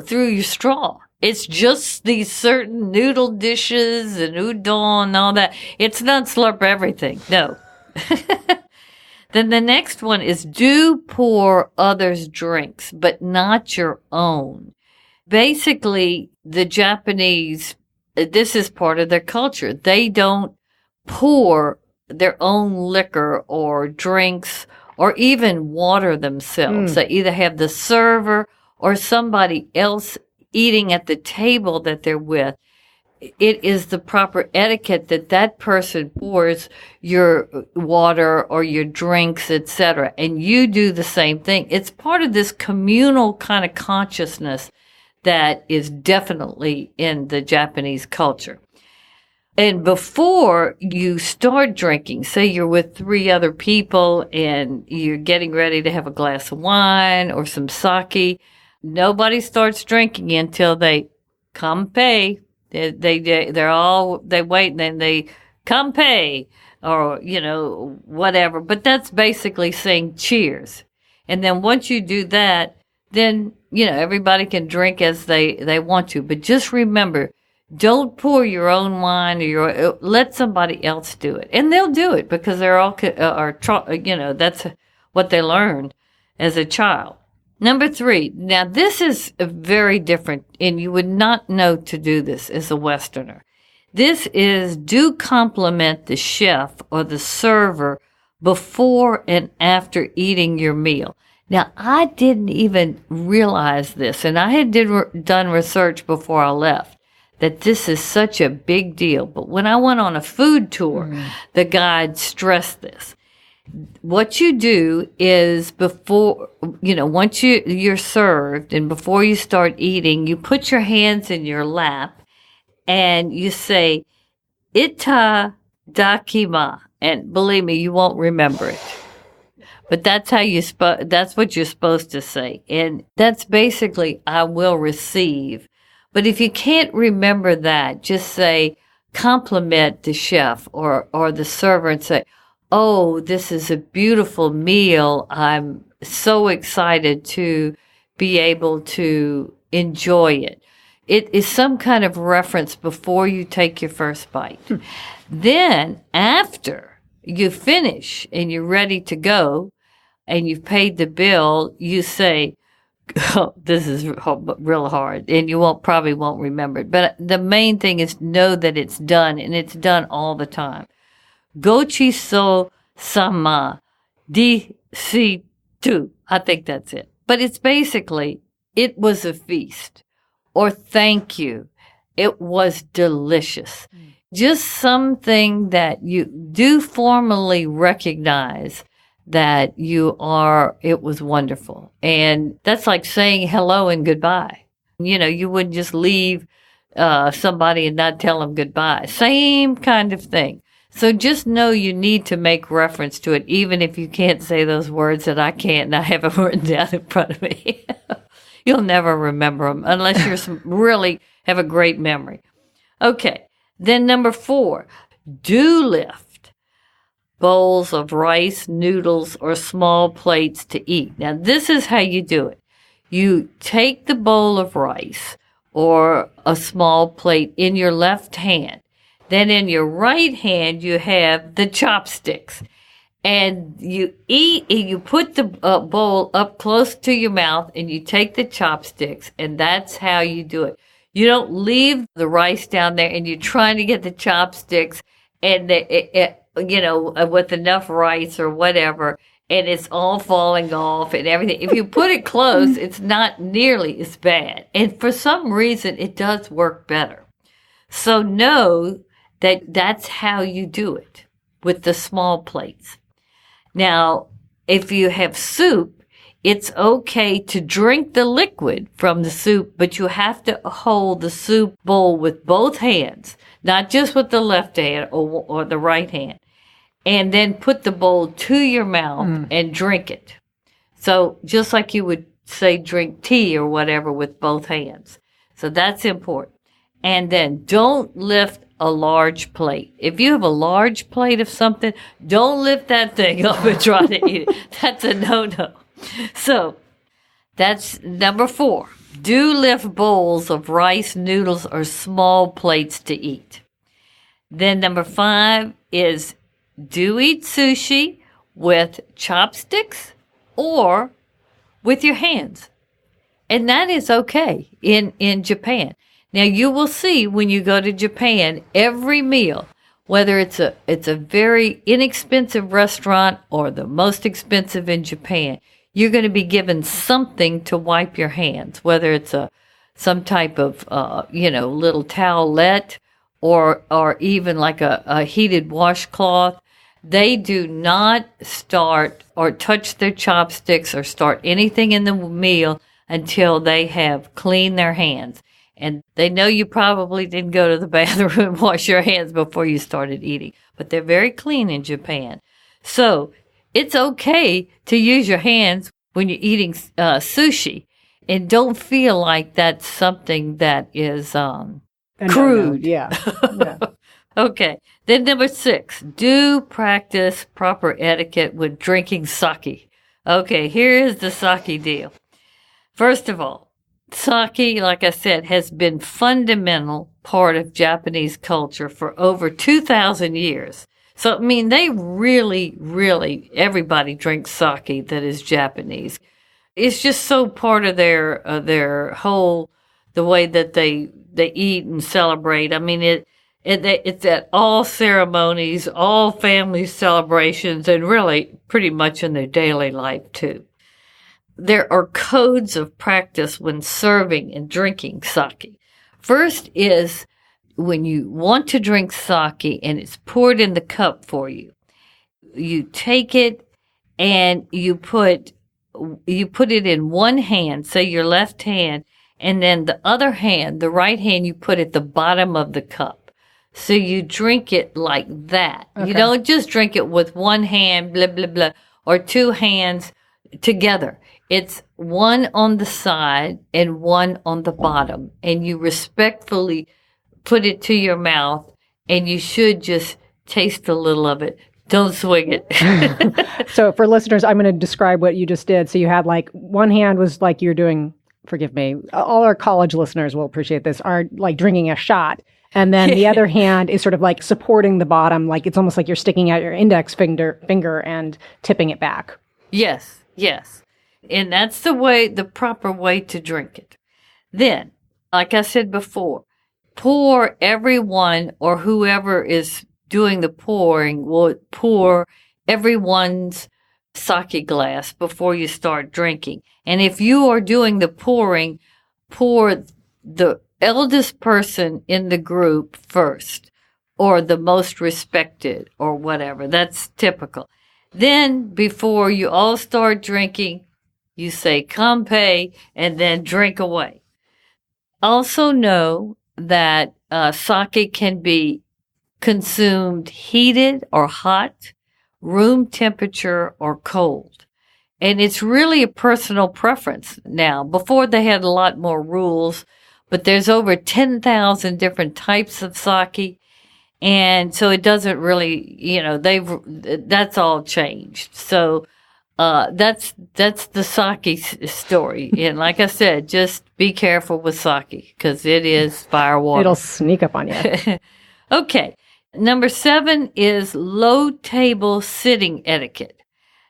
through your straw. It's just these certain noodle dishes and udon and all that. It's not slurp everything. No. Then the next one is do pour others' drinks, but not your own. Basically, the Japanese, this is part of their culture. They don't pour their own liquor or drinks or even water themselves. They either have the server or somebody else eating at the table that they're with. It is the proper etiquette that person pours your water or your drinks, etc., and you do the same thing. It's part of this communal kind of consciousness that is definitely in the Japanese culture. And before you start drinking, say you're with 3 other people and you're getting ready to have a glass of wine or some sake, nobody starts drinking until they kanpei. They wait and then they kanpei or, whatever. But that's basically saying cheers. And then once you do that, then, everybody can drink as they want to. But just remember, Don't pour your own wine or let somebody else do it. And they'll do it because they're all, that's what they learned as a child. Number 3, now this is very different, and you would not know to do this as a Westerner. This is do compliment the chef or the server before and after eating your meal. Now, I didn't even realize this, and I had done research before I left, that this is such a big deal. But when I went on a food tour, the guide stressed this. What you do is before, once you're served and before you start eating, you put your hands in your lap and you say, "Ita dakima." And believe me, you won't remember it. But that's how that's what you're supposed to say. And that's basically, "I will receive." But if you can't remember that, just say, compliment the chef or the server and say, "Oh, this is a beautiful meal. I'm so excited to be able to enjoy it." It is some kind of reference before you take your first bite. Then, after you finish and you're ready to go and you've paid the bill, you say, "Oh, this is real hard," and you probably won't remember it. But the main thing is know that it's done, and it's done all the time. Gochi so sama di si tu. I think that's it. But it's basically, "It was a feast," or "Thank you. It was delicious." Just something that you do formally recognize that it was wonderful. And that's like saying hello and goodbye. You wouldn't just leave somebody and not tell them goodbye. Same kind of thing. So just know you need to make reference to it, even if you can't say those words that I can't and I have them written down in front of me. You'll never remember them unless you really have a great memory. Okay. Then number 4, do lift bowls of rice, noodles, or small plates to eat. Now, this is how you do it. You take the bowl of rice or a small plate in your left hand. Then in your right hand, you have the chopsticks. And you eat, and you put the bowl up close to your mouth, and you take the chopsticks, and that's how you do it. You don't leave the rice down there, and you're trying to get the chopsticks, and with enough rice or whatever, and it's all falling off and everything. If you put it close, it's not nearly as bad. And for some reason, it does work better. So know that that's how you do it with the small plates. Now, if you have soup, it's okay to drink the liquid from the soup, but you have to hold the soup bowl with both hands, not just with the left hand or the right hand, and then put the bowl to your mouth and drink it. So just like you would say drink tea or whatever with both hands. So that's important. And then don't lift a large plate. If you have a large plate of something, don't lift that thing up and try to eat it. That's a no-no. So that's number 4. Do lift bowls of rice, noodles, or small plates to eat. Then number 5 is do eat sushi with chopsticks or with your hands. And that is okay in Japan. Now, you will see when you go to Japan, every meal, whether it's a very inexpensive restaurant or the most expensive in Japan, you're going to be given something to wipe your hands, whether it's some type of, little towelette or even like a heated washcloth. They do not start or touch their chopsticks or start anything in the meal until they have cleaned their hands. And they know you probably didn't go to the bathroom and wash your hands before you started eating. But they're very clean in Japan. So it's okay to use your hands when you're eating sushi. And don't feel like that's something that is crude. Yeah. Okay. Then number 6, do practice proper etiquette with drinking sake. Okay, here is the sake deal. First of all, Sake, like I said, has been fundamental part of Japanese culture for over 2,000 years. So, I mean, they really, everybody drinks sake that is Japanese. It's just so part of their whole, the way that they eat and celebrate. I mean, it's at all ceremonies, all family celebrations, and really pretty much in their daily life too. There are codes of practice when serving and drinking sake. First is when you want to drink sake and it's poured in the cup for you, you take it and you put it in one hand, say your left hand, and then the other hand, the right hand, you put at the bottom of the cup. So you drink it like that. Okay. You don't just drink it with one hand, blah, blah, blah, or two hands together. It's one on the side and one on the bottom. And you respectfully put it to your mouth, and you should just taste a little of it. Don't swing it. So for listeners, I'm going to describe what you just did. So you had like one hand was like you're doing, forgive me, all our college listeners will appreciate this, are like drinking a shot. And then the other hand is sort of like supporting the bottom, like it's almost like you're sticking out your index finger and tipping it back. Yes. And that's the proper way to drink it. Then, like I said before, pour everyone or whoever is doing the pouring will pour everyone's sake glass before you start drinking. And if you are doing the pouring, pour the eldest person in the group first, or the most respected, or whatever. That's typical. Then, before you all start drinking, you say "Kanpei" and then drink away. Also know that sake can be consumed heated or hot, room temperature or cold. And it's really a personal preference now. Before they had a lot more rules, but there's over 10,000 different types of sake. And so it doesn't really, that's all changed. So, that's the sake story. And like I said, just be careful with sake because it is firewater. It'll sneak up on you. Okay. Number 7 is low table sitting etiquette.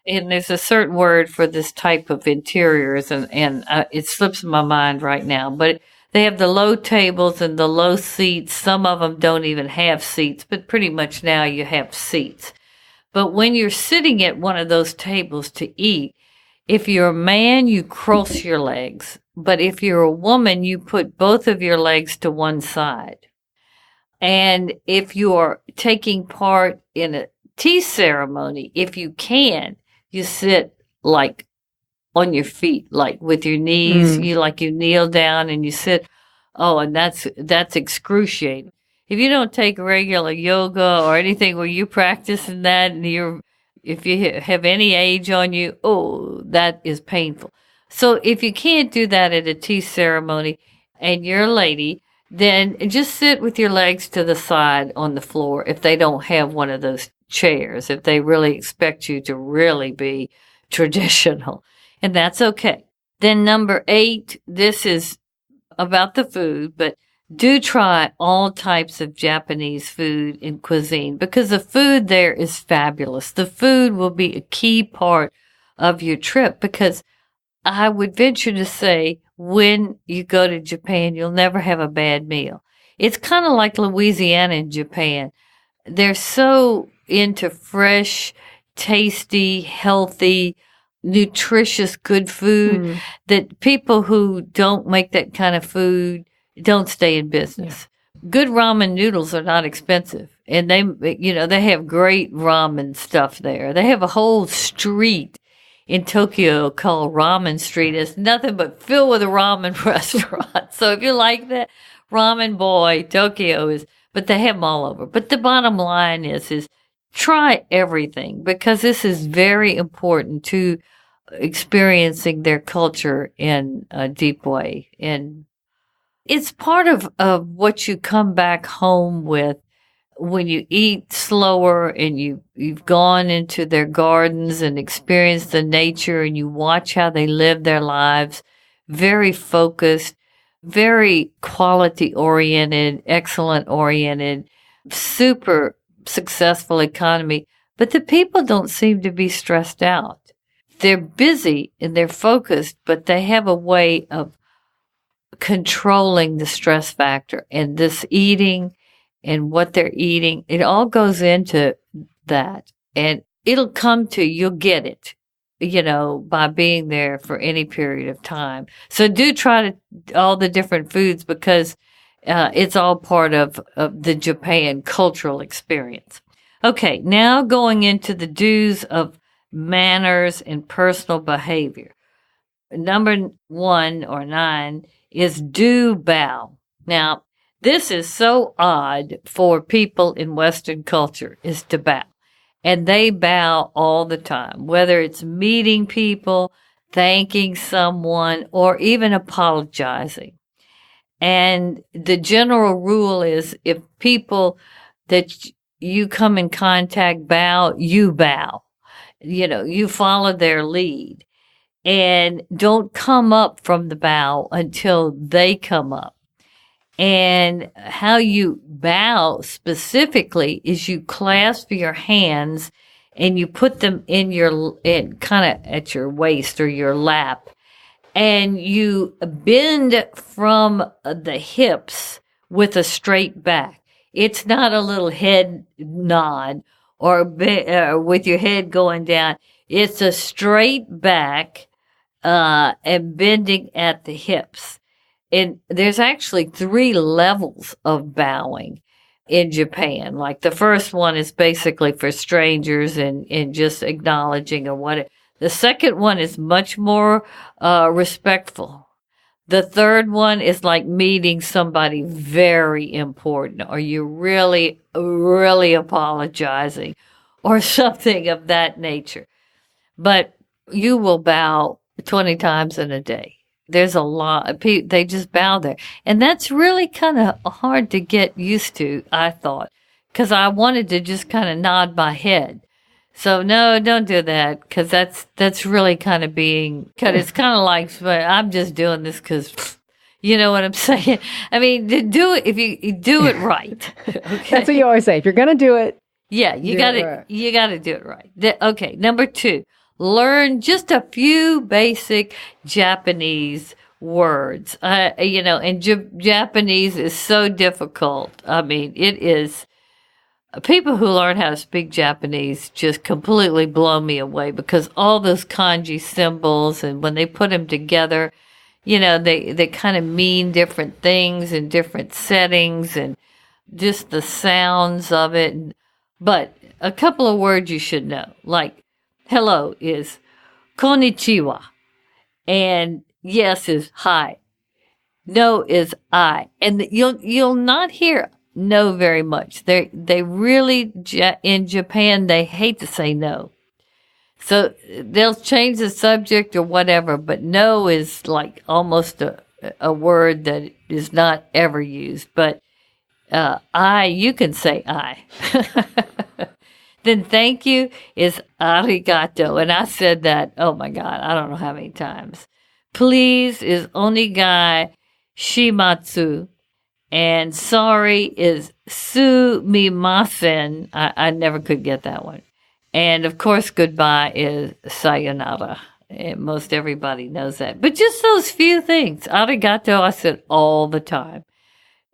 And there's a certain word for this type of interiors, and it slips my mind right now. But they have the low tables and the low seats. Some of them don't even have seats, but pretty much now you have seats. But when you're sitting at one of those tables to eat, if you're a man, you cross your legs. But if you're a woman, you put both of your legs to one side. And if you're taking part in a tea ceremony, if you can, you sit like on your feet, like with your knees, you kneel down and you sit. Oh, and that's excruciating. If you don't take regular yoga or anything where you practice in that, and if you have any age on you, that is painful. So if you can't do that at a tea ceremony and you're a lady, then just sit with your legs to the side on the floor if they don't have one of those chairs, if they really expect you to really be traditional. And that's okay. Then number 8, this is about the food, but do try all types of Japanese food and cuisine because the food there is fabulous. The food will be a key part of your trip because I would venture to say when you go to Japan, you'll never have a bad meal. It's kind of like Louisiana and Japan. They're so into fresh, tasty, healthy, nutritious, good food that people who don't make that kind of food don't stay in business. Yeah. Good ramen noodles are not expensive. And they have great ramen stuff there. They have a whole street in Tokyo called Ramen Street. It's nothing but filled with ramen restaurants. So if you like that, ramen boy, Tokyo is, but they have them all over. But the bottom line is try everything because this is very important to experiencing their culture in a deep way. And it's part of what you come back home with when you eat slower and you've gone into their gardens and experienced the nature and you watch how they live their lives very focused, very quality oriented, excellent oriented, super successful economy. But the people don't seem to be stressed out. They're busy and they're focused, but they have a way of controlling the stress factor, and this eating and what they're eating, it all goes into that, and it'll come to, you'll get it, by being there for any period of time. So do try all the different foods, because it's all part of the Japan cultural experience. Okay, now going into the do's of manners and personal behavior. Number 1 or 9 is do bow. Now, this is so odd for people in Western culture, is to bow. And they bow all the time, whether it's meeting people, thanking someone, or even apologizing. And the general rule is, if people that you come in contact bow, you bow. You follow their lead. And don't come up from the bow until they come up. And how you bow specifically is you clasp your hands and you put them in kind of at your waist or your lap, and you bend from the hips with a straight back. It's not a little head nod or with your head going down. It's a straight back and bending at the hips. And there's actually 3 levels of bowing in Japan. Like the first one is basically for strangers and just acknowledging or what. The second one is much more respectful. The third one is like meeting somebody very important, or you're really, really apologizing or something of that nature. But you will bow 20 times in a day. There's a lot of people, they just bow there. And that's really kind of hard to get used to, I thought, because I wanted to just kind of nod my head. So no, don't do that, because that's really kind of it's kind of like, I'm just doing this because, you know what I'm saying? I mean, do it if you do it right. Okay? That's what you always say. If you're going to do it, yeah, you got to do it right. Okay, number 2. Learn just a few basic Japanese words. And Japanese is so difficult. I mean, it is. People who learn how to speak Japanese just completely blow me away, because all those kanji symbols, and when they put them together, they kind of mean different things in different settings, and just the sounds of it. But a couple of words you should know, like hello is konnichiwa, and yes is hi, no is I, and you'll not hear no very much. They really in Japan they hate to say no, so they'll change the subject or whatever. But no is like almost a word that is not ever used. But I, you can say I. Then thank you is arigato. And I said that, oh my God, I don't know how many times. Please is onigai shimatsu. And sorry is sumimasen. I never could get that one. And of course, goodbye is sayonara. And most everybody knows that. But just those few things. Arigato, I said all the time.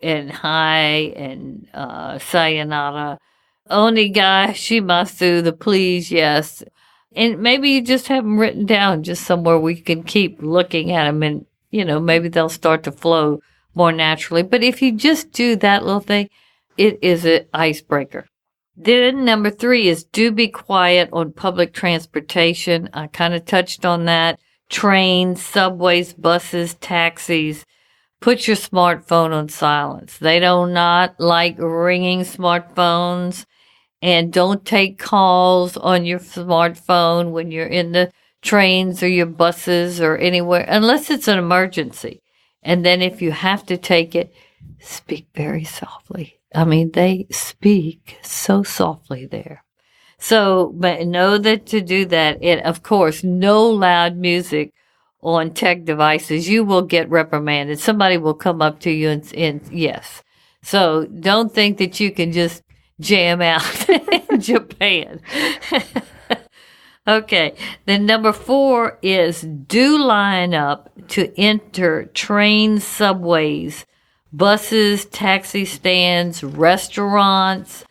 And hi and sayonara. Onigai shimasu, the please, yes. And maybe you just have them written down just somewhere we can keep looking at them, and, maybe they'll start to flow more naturally. But if you just do that little thing, it is an icebreaker. Then number 3 is do be quiet on public transportation. I kind of touched on that. Trains, subways, buses, taxis. Put your smartphone on silence. They do not like ringing smartphones. And don't take calls on your smartphone when you're in the trains or your buses or anywhere, unless it's an emergency. And then if you have to take it, speak very softly. I mean, they speak so softly there. So, but know that to do that, and of course, no loud music on tech devices, you will get reprimanded. Somebody will come up to you and yes. So don't think that you can just jam out in Japan. Okay. Then number 4 is do line up to enter trains, subways, buses, taxi stands, restaurants,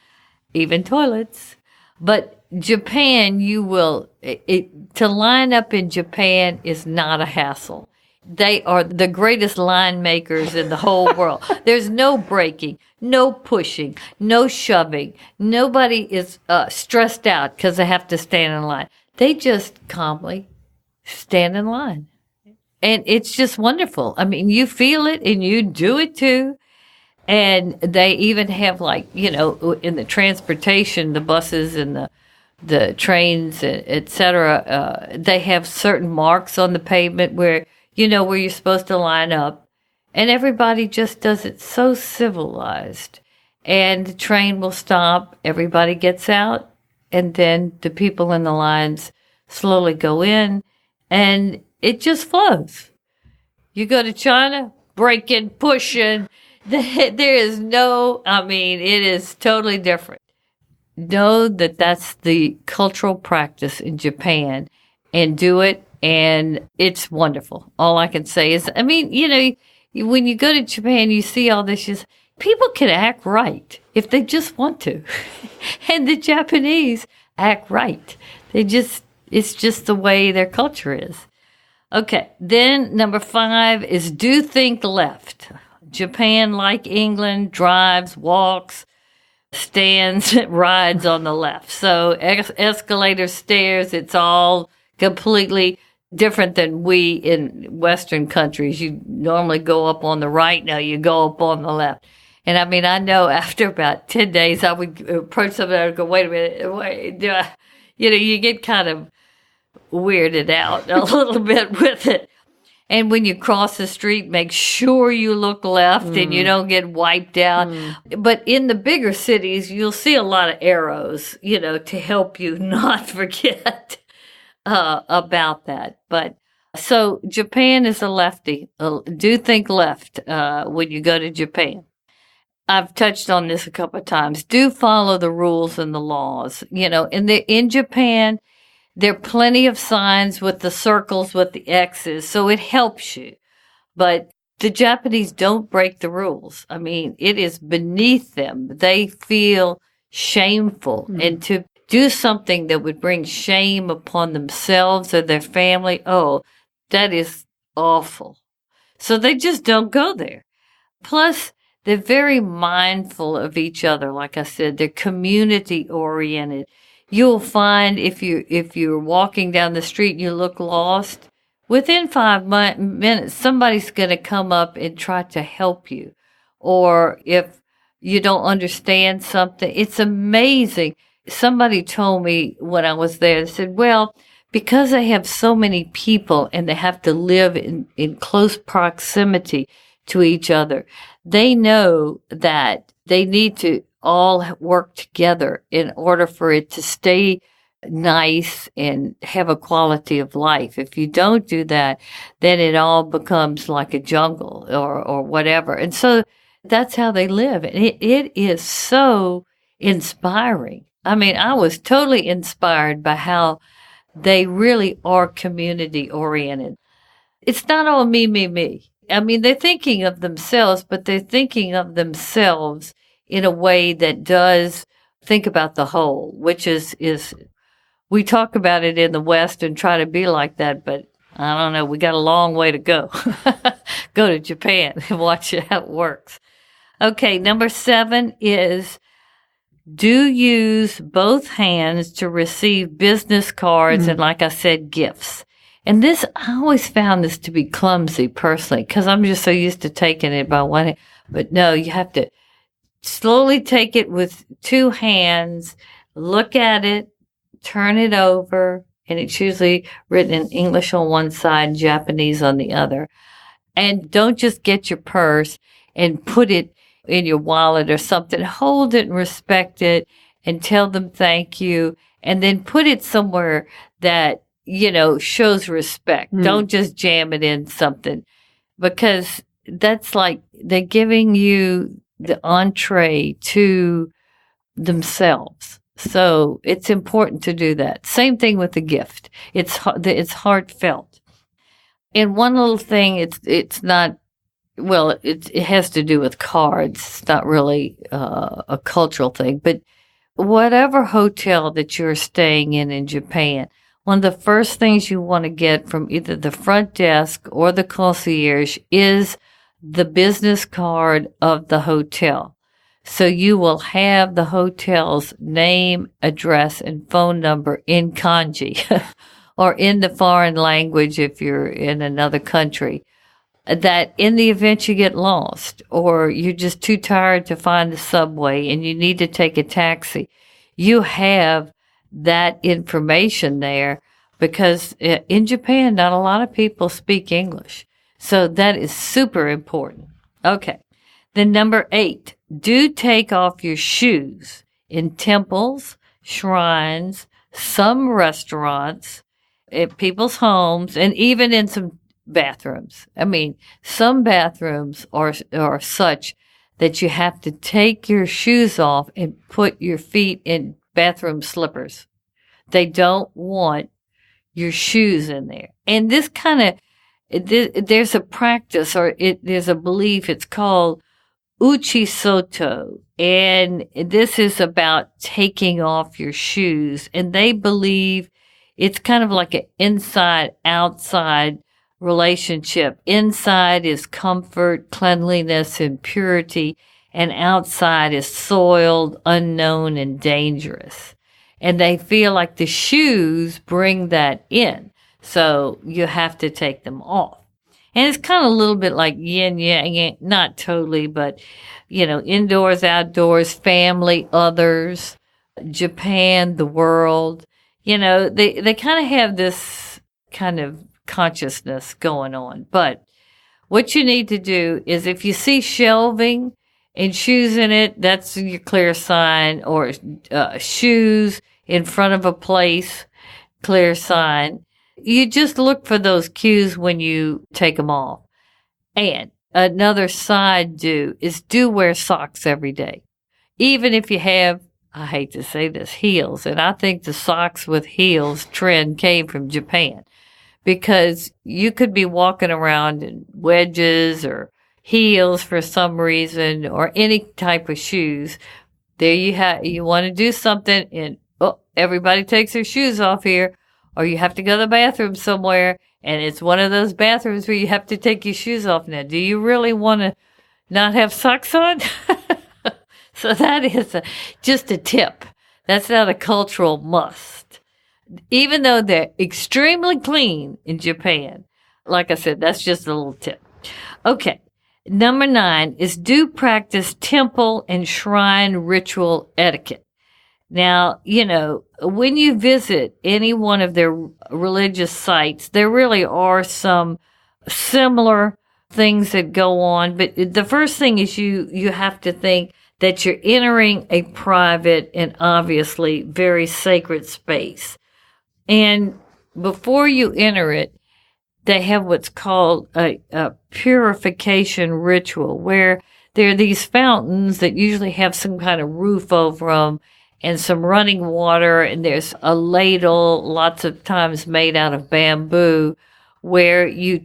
even toilets. But Japan, to line up in Japan is not a hassle. They are the greatest line makers in the whole world. There's no braking, no pushing, no shoving. Nobody is stressed out because they have to stand in line. They just calmly stand in line. And it's just wonderful. I mean, you feel it and you do it too. And they even have in the transportation, the buses and the trains, et cetera, they have certain marks on the pavement where you're supposed to line up. And everybody just does it so civilized. And the train will stop, everybody gets out, and then the people in the lines slowly go in, and it just flows. You go to China, braking, pushing, there is it is totally different. Know that that's the cultural practice in Japan, and do it, and it's wonderful. All I can say is, when you go to Japan, you see all this, people can act right if they just want to. And the Japanese act right. It's just the way their culture is. Okay, then number 5 is do think left. Japan, like England, drives, walks, stands, rides on the left. So escalators, stairs, it's all completely different than we in Western countries. You normally go up on the right. Now you go up on the left. And I know after about 10 days, I would approach somebody and go, wait a minute, you get kind of weirded out a little bit with it. And when you cross the street, make sure you look left and you don't get wiped out. But in the bigger cities, you'll see a lot of arrows, to help you not forget about that. But so Japan is a lefty. Do think left when you go to Japan. I've touched on this a couple of times. Do follow the rules and the laws. In Japan, there are plenty of signs with the circles, with the X's, so it helps you. But the Japanese don't break the rules. It is beneath them. They feel shameful. And to do something that would bring shame upon themselves or their family, that is awful. So they just don't go there. Plus, they're very mindful of each other. Like I said, they're community oriented. You'll find if you're walking down the street and you look lost, within 5 minutes, somebody's going to come up and try to help you. Or if you don't understand something, it's amazing. Somebody told me when I was there, they said, well, because they have so many people and they have to live in close proximity to each other, they know that they need to all work together in order for it to stay nice and have a quality of life. If you don't do that, then it all becomes like a jungle or whatever. And so that's how they live. And it is so inspiring. I was totally inspired by how they really are community oriented. It's not all me, me, me. They're thinking of themselves, but they're thinking of themselves in a way that does think about the whole, which is we talk about it in the West and try to be like that, but I don't know, we got a long way to go. Go to Japan and watch how it works. Okay, number 7 is do use both hands to receive business cards and, like I said, gifts. And this, I always found this to be clumsy personally, because I'm just so used to taking it by one hand. But no, you have to slowly take it with 2 hands, look at it, turn it over, and it's usually written in English on one side, Japanese on the other. And don't just get your purse and put it in your wallet or something. Hold it and respect it and tell them thank you, and then put it somewhere that shows respect. Don't just jam it in something, because that's like they're giving you the entree to themselves. So it's important to do that. Same thing with the gift. It's heartfelt. And one little thing, it's not, well, it has to do with cards. It's not really a cultural thing, but whatever hotel that you're staying in Japan, one of the first things you want to get from either the front desk or the concierge is the business card of the hotel. So you will have the hotel's name, address, and phone number in kanji or in the foreign language if you're in another country. That in the event you get lost or you're just too tired to find the subway and you need to take a taxi, you have that information there, because in Japan, not a lot of people speak English. So that is super important. Okay. Then number 8, do take off your shoes in temples, shrines, some restaurants, at people's homes, and even in some bathrooms. I mean, some bathrooms are such that you have to take your shoes off and put your feet in bathroom slippers. They don't want your shoes in there. And this kind of, there's a practice, or there's a belief, it's called Uchisoto, and this is about taking off your shoes, and they believe it's kind of like an inside-outside relationship. Inside is comfort, cleanliness, and purity, and outside is soiled, unknown, and dangerous. And they feel like the shoes bring that in, so you have to take them off. And it's kind of a little bit like yin yang, not totally, but, indoors, outdoors, family, others, Japan, the world. They kind of have this kind of consciousness going on. But what you need to do is, if you see shelving and shoes in it, that's your clear sign, or shoes in front of a place, clear sign. You just look for those cues when you take them off. And another side is wear socks every day. Even if you have, I hate to say this, heels. And I think the socks with heels trend came from Japan, because you could be walking around in wedges or heels for some reason, or any type of shoes. There you want to do something, and everybody takes their shoes off here. Or you have to go to the bathroom somewhere, and it's one of those bathrooms where you have to take your shoes off. Now, do you really want to not have socks on? So that is just a tip. That's not a cultural must. Even though they're extremely clean in Japan, like I said, that's just a little tip. Okay. Number 9 is do practice temple and shrine ritual etiquette. Now, when you visit any one of their religious sites, there really are some similar things that go on. But the first thing is you have to think that you're entering a private and obviously very sacred space. And before you enter it, they have what's called a purification ritual, where there are these fountains that usually have some kind of roof over them, and some running water, and there's a ladle, lots of times made out of bamboo, where you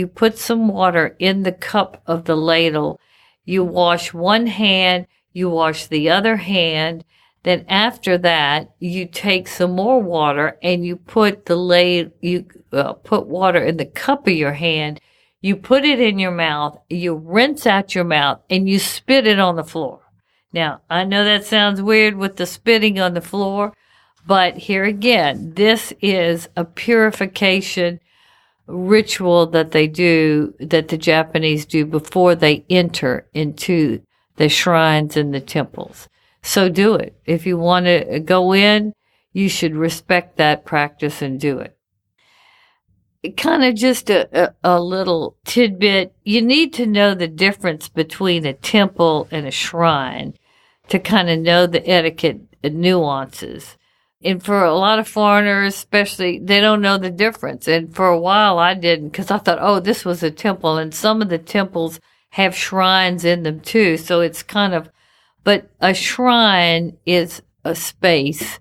put some water in the cup of the ladle, you wash one hand, you wash the other hand, then after that, you take some more water and you put put water in the cup of your hand, you put it in your mouth, you rinse out your mouth, and you spit it on the floor. Now, I know that sounds weird with the spitting on the floor, but here again, this is a purification ritual that the Japanese do before they enter into the shrines and the temples. So do it. If you want to go in, you should respect that practice and do it. Kind of just a little tidbit. You need to know the difference between a temple and a shrine to kind of know the etiquette nuances. And for a lot of foreigners, especially, they don't know the difference. And for a while I didn't, because I thought, oh, this was a temple. And some of the temples have shrines in them too. So it's kind of, but a shrine is a space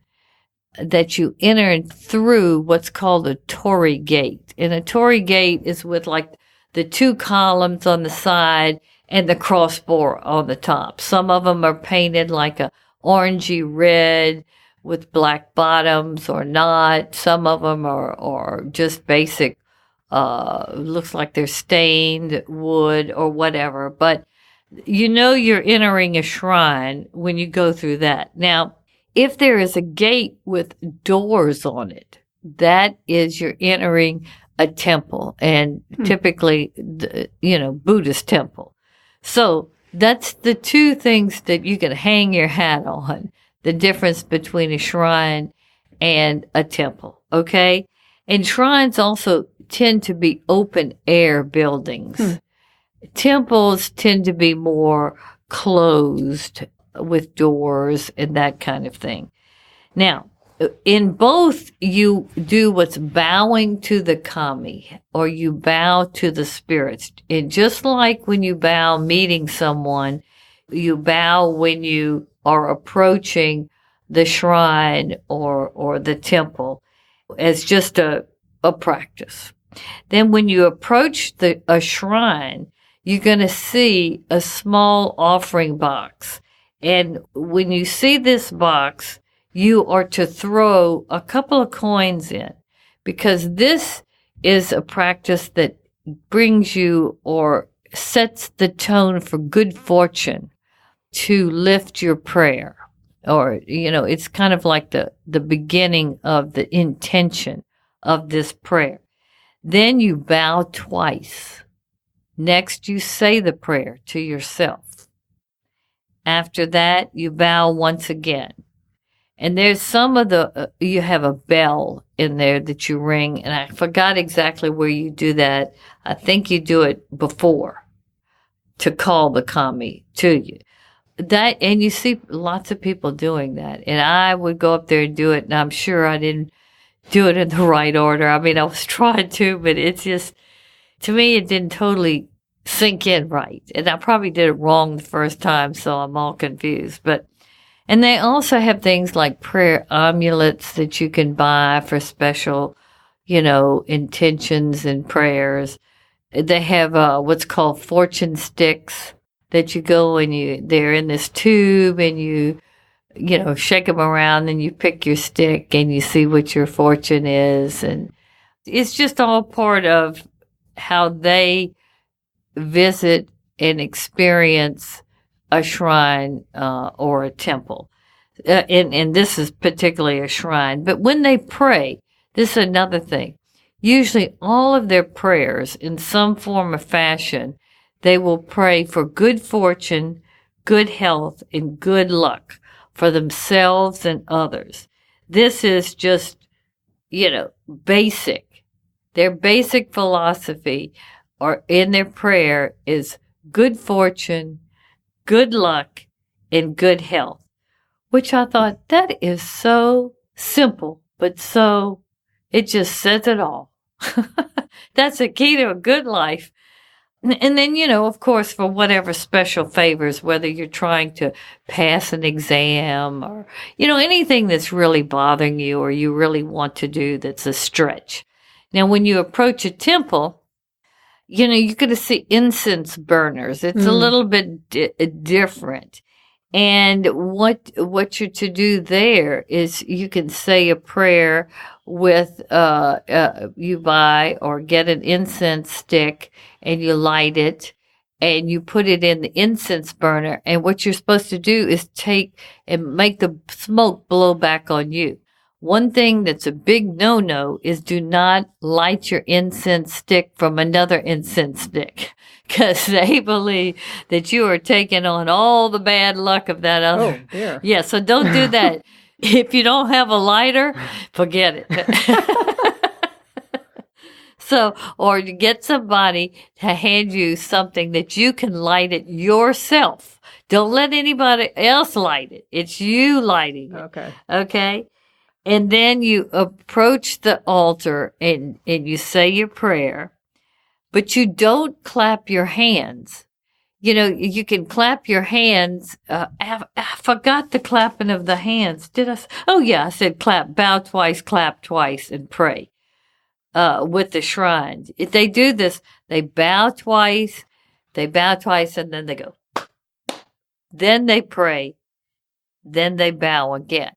that you enter through what's called a torii gate. And a torii gate is with like the two columns on the side and the crossbar on the top. Some of them are painted like a orangey red with black bottoms or not. Some of them are just basic, looks like they're stained wood or whatever. But you know you're entering a shrine when you go through that. Now, if there is a gate with doors on it, that is you're entering a temple, and typically, Buddhist temple. So that's the two things that you can hang your hat on, the difference between a shrine and a temple, okay? And shrines also tend to be open air buildings. Temples tend to be more closed with doors and that kind of thing. Now, in both, you do what's bowing to the kami, or you bow to the spirits. And just like when you bow meeting someone, you bow when you are approaching the shrine or the temple as just a practice. Then when you approach a shrine, you're going to see a small offering box. And when you see this box, you are to throw a couple of coins in, because this is a practice that brings you or sets the tone for good fortune to lift your prayer. Or, it's kind of like the beginning of the intention of this prayer. Then you bow twice. Next, you say the prayer to yourself. After that, you bow once again. And there's some of you have a bell in there that you ring, and I forgot exactly where you do that. I think you do it before to call the kami to you. And you see lots of people doing that. And I would go up there and do it, and I'm sure I didn't do it in the right order. I mean, I was trying to, but it's just, to me, it didn't totally sink in right. And I probably did it wrong the first time, so I'm all confused. And they also have things like prayer amulets that you can buy for special, intentions and prayers. They have what's called fortune sticks that you go and they're in this tube, and you shake them around, and you pick your stick and you see what your fortune is. And it's just all part of how they visit and experience a shrine or a temple. And this is particularly a shrine. But when they pray, this is another thing. Usually all of their prayers, in some form or fashion, they will pray for good fortune, good health, and good luck for themselves and others. This is just, basic. Their basic philosophy or in their prayer is good fortune, good luck, and good health, which I thought, that is so simple, but it just says it all. That's the key to a good life. And then, of course, for whatever special favors, whether you're trying to pass an exam or, anything that's really bothering you or you really want to do that's a stretch. Now, when you approach a temple, you're going to see incense burners. It's a little bit different. And what you're to do there is you can say a prayer with, you buy or get an incense stick and you light it and you put it in the incense burner. And what you're supposed to do is take and make the smoke blow back on you. One thing that's a big no-no is do not light your incense stick from another incense stick, because they believe that you are taking on all the bad luck of that other. Oh, dear. Yeah, so don't do that. If you don't have a lighter, forget it. So, or you get somebody to hand you something that you can light it yourself. Don't let anybody else light it. It's you lighting it. Okay. Okay? And then you approach the altar and you say your prayer, but you don't clap your hands. You know, you can clap your hands. I forgot the clapping of the hands. Did I? Oh, yeah, I said clap, bow twice, clap twice, and pray with the shrines. If they do this, they bow twice, and then they go. Then they pray, then they bow again.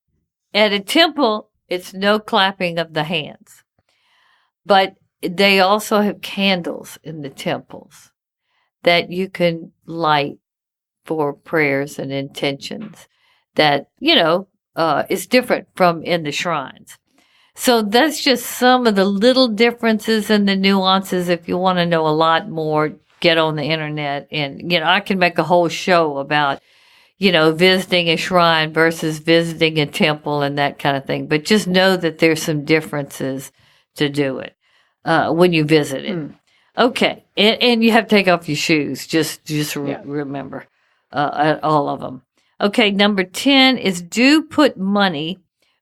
At a temple, it's no clapping of the hands. But they also have candles in the temples that you can light for prayers and intentions that, is different from in the shrines. So that's just some of the little differences and the nuances. If you want to know a lot more, get on the internet. And, I can make a whole show about, visiting a shrine versus visiting a temple and that kind of thing. But just know that there's some differences to do it when you visit it. Okay. And you have to take off your shoes. Remember all of them. Okay. Number 10 is do put money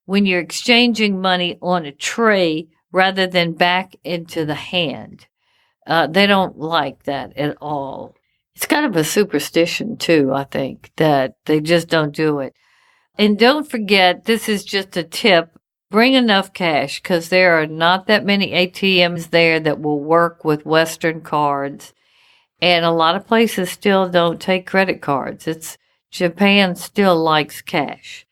when you're exchanging money on a tray rather than back into the hand. They don't like that at all. It's kind of a superstition too, I think, that they just don't do it. And don't forget, this is just a tip. Bring enough cash because there are not that many ATMs there that will work with Western cards. And a lot of places still don't take credit cards. Japan still likes cash.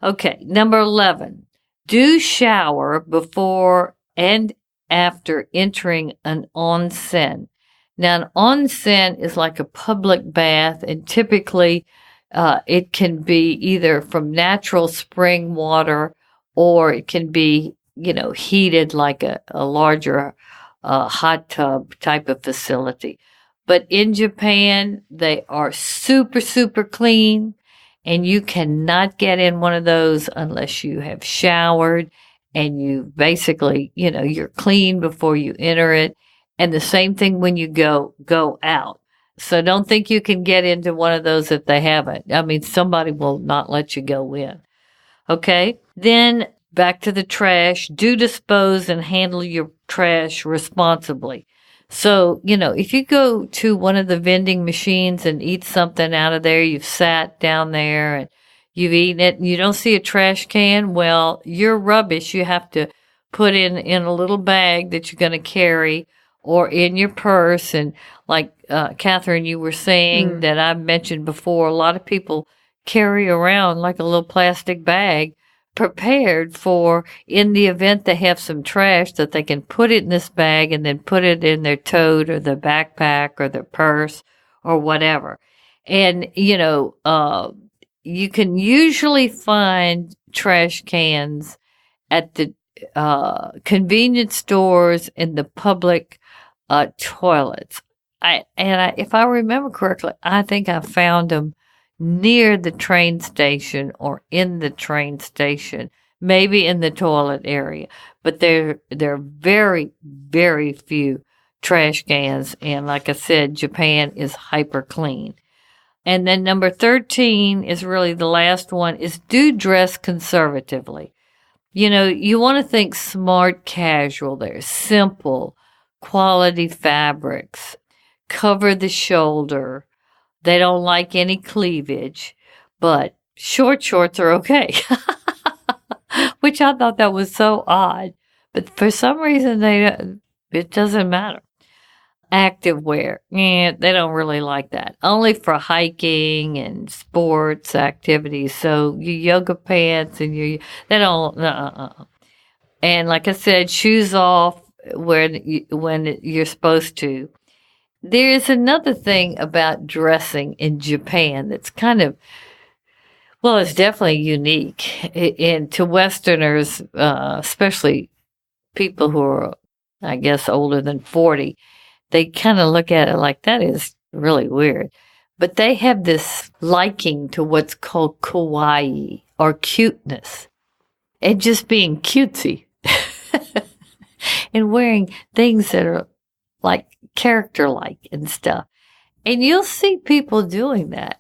Okay, number 11. Do shower before and after entering an onsen. Now, an onsen is like a public bath, and typically it can be either from natural spring water or it can be, heated like a larger hot tub type of facility. But in Japan, they are super, super clean, and you cannot get in one of those unless you have showered and you basically, you're clean before you enter it. And the same thing when you go out. So don't think you can get into one of those if they haven't. I mean, somebody will not let you go in. Okay. Then back to the trash. Do dispose and handle your trash responsibly. So, if you go to one of the vending machines and eat something out of there, you've sat down there and you've eaten it and you don't see a trash can, well, your rubbish you have to put in a little bag that you're going to carry or in your purse. And like Catherine, you were saying that I mentioned before, a lot of people carry around like a little plastic bag prepared for in the event they have some trash that they can put it in this bag and then put it in their tote or their backpack or their purse or whatever. And, you can usually find trash cans at the convenience stores and the public toilets. If I remember correctly, I think I found them near the train station or in the train station, maybe in the toilet area. But there are very, very few trash cans. And like I said, Japan is hyper clean. And then number 13 is really the last one, is do dress conservatively. You want to think smart casual there, simple, quality fabrics, cover the shoulder. They don't like any cleavage, but short shorts are okay, which I thought that was so odd. But for some reason, it doesn't matter. Active wear, they don't really like that. Only for hiking and sports activities. So your yoga pants and they don't. And like I said, shoes off when you're supposed to. There is another thing about dressing in Japan that's kind of, well, it's definitely unique. And to Westerners, especially people who are, I guess, older than 40, they kind of look at it like that is really weird. But they have this liking to what's called kawaii or cuteness and just being cutesy and wearing things that are like character-like and stuff. And you'll see people doing that.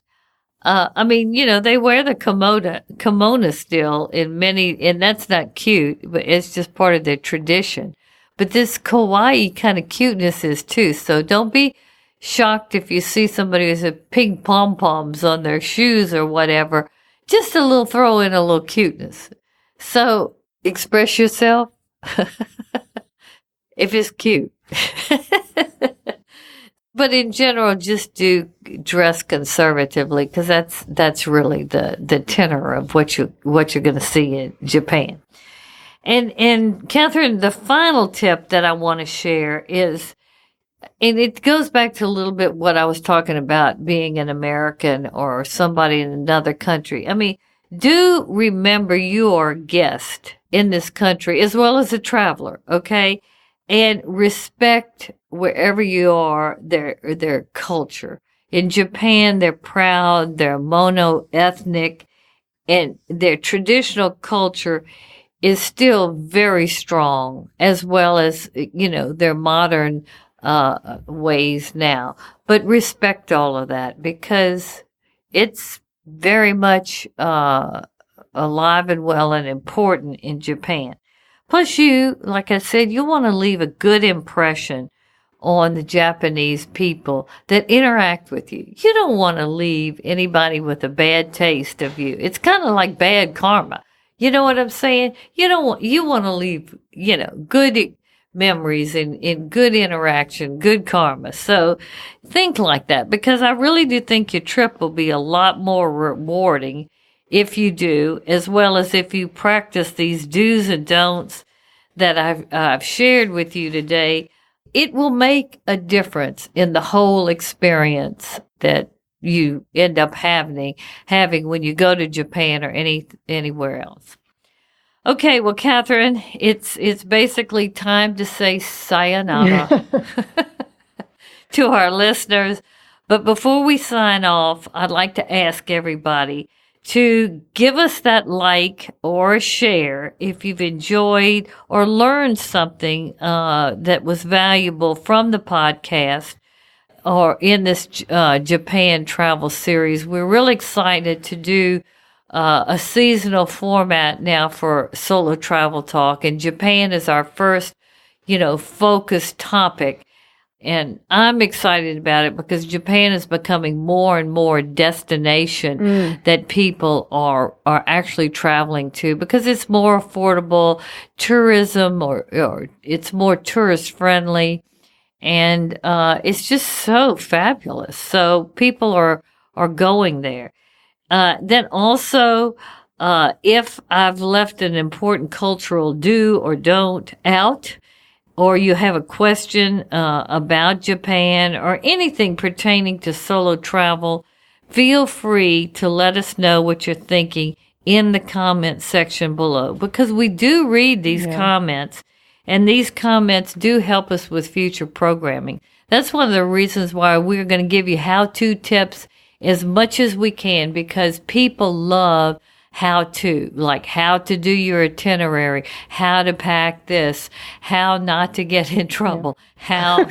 They wear the kimono still in many, and that's not cute, but it's just part of their tradition. But this kawaii kind of cuteness is too. So don't be shocked if you see somebody who's a pink pom-poms on their shoes or whatever. Just throw in a little cuteness. So express yourself if it's cute. But in general, just do dress conservatively, because that's really the tenor of what you're going to see in Japan. And Catherine, the final tip that I want to share is, and it goes back to a little bit what I was talking about being an American or somebody in another country. I mean, do remember you are a guest in this country as well as a traveler, okay? And respect wherever you are, their culture. In Japan, they're proud, they're mono-ethnic, and their traditional culture is still very strong, as well as, their modern ways now. But respect all of that, because it's very much alive and well and important in Japan. Plus, like I said, you want to leave a good impression on the Japanese people that interact with you. You don't want to leave anybody with a bad taste of you. It's kind of like bad karma. You know what I'm saying? You want to leave, good memories and good interaction, good karma. So think like that, because I really do think your trip will be a lot more rewarding if you do, as well as if you practice these do's and don'ts that I've shared with you today. It will make a difference in the whole experience that you end up having when you go to Japan or anywhere else. Okay, well, Catherine, it's basically time to say sayonara to our listeners. But before we sign off, I'd like to ask everybody to give us that like or share if you've enjoyed or learned something that was valuable from the podcast or in this Japan travel series. We're really excited to do a seasonal format now for Solo Travel Talk, and Japan is our first, focused topic. And I'm excited about it because Japan is becoming more and more a destination that people are actually traveling to, because it's more affordable tourism, or it's more tourist friendly, and it's just so fabulous. So people are going there. Then also, if I've left an important cultural do or don't out, or you have a question about Japan or anything pertaining to solo travel, feel free to let us know what you're thinking in the comment section below, because we do read these comments, and these comments do help us with future programming. That's one of the reasons why we're going to give you how-to tips as much as we can, because people love how to do your itinerary, how to pack this, how not to get in trouble, how,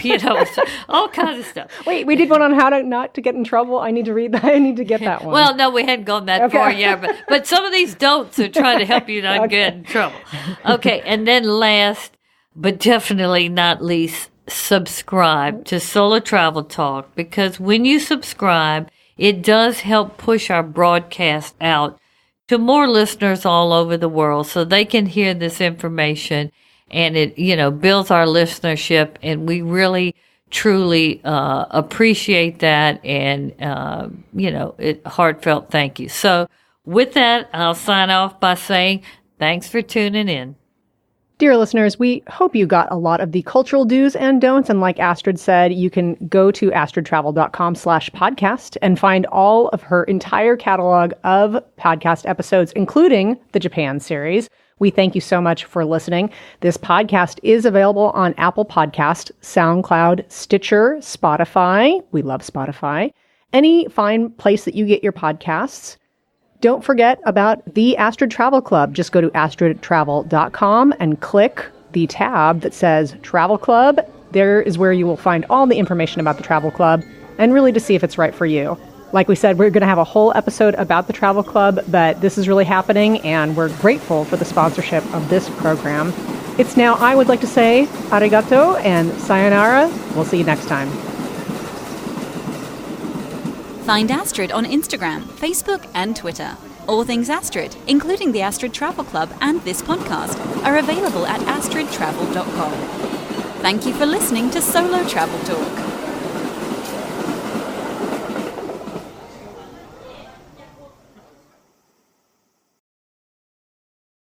all kinds of stuff. Wait, we did one on how to not to get in trouble. I need to read that. I need to get that one. Well, no, we hadn't gone that far yet, but some of these don'ts are trying to help you not get in trouble. Okay, and then last, but definitely not least, subscribe to Solo Travel Talk, because when you subscribe, it does help push our broadcast out to more listeners all over the world, so they can hear this information, and it, builds our listenership, and we really, truly, appreciate that, and, heartfelt thank you. So with that, I'll sign off by saying thanks for tuning in. Dear listeners, we hope you got a lot of the cultural do's and don'ts. And like Astrid said, you can go to astridtravel.com/podcast and find all of her entire catalog of podcast episodes, including the Japan series. We thank you so much for listening. This podcast is available on Apple Podcast, SoundCloud, Stitcher, Spotify. We love Spotify. Any fine place that you get your podcasts. Don't forget about the Astrid Travel Club. Just go to astridtravel.com and click the tab that says Travel Club. There is where you will find all the information about the Travel Club and really to see if it's right for you. Like we said, we're going to have a whole episode about the Travel Club, but this is really happening, and we're grateful for the sponsorship of this program. It's now, I would like to say, arigato and sayonara. We'll see you next time. Find Astrid on Instagram, Facebook, and Twitter. All things Astrid, including the Astrid Travel Club and this podcast, are available at astridtravel.com. Thank you for listening to Solo Travel Talk.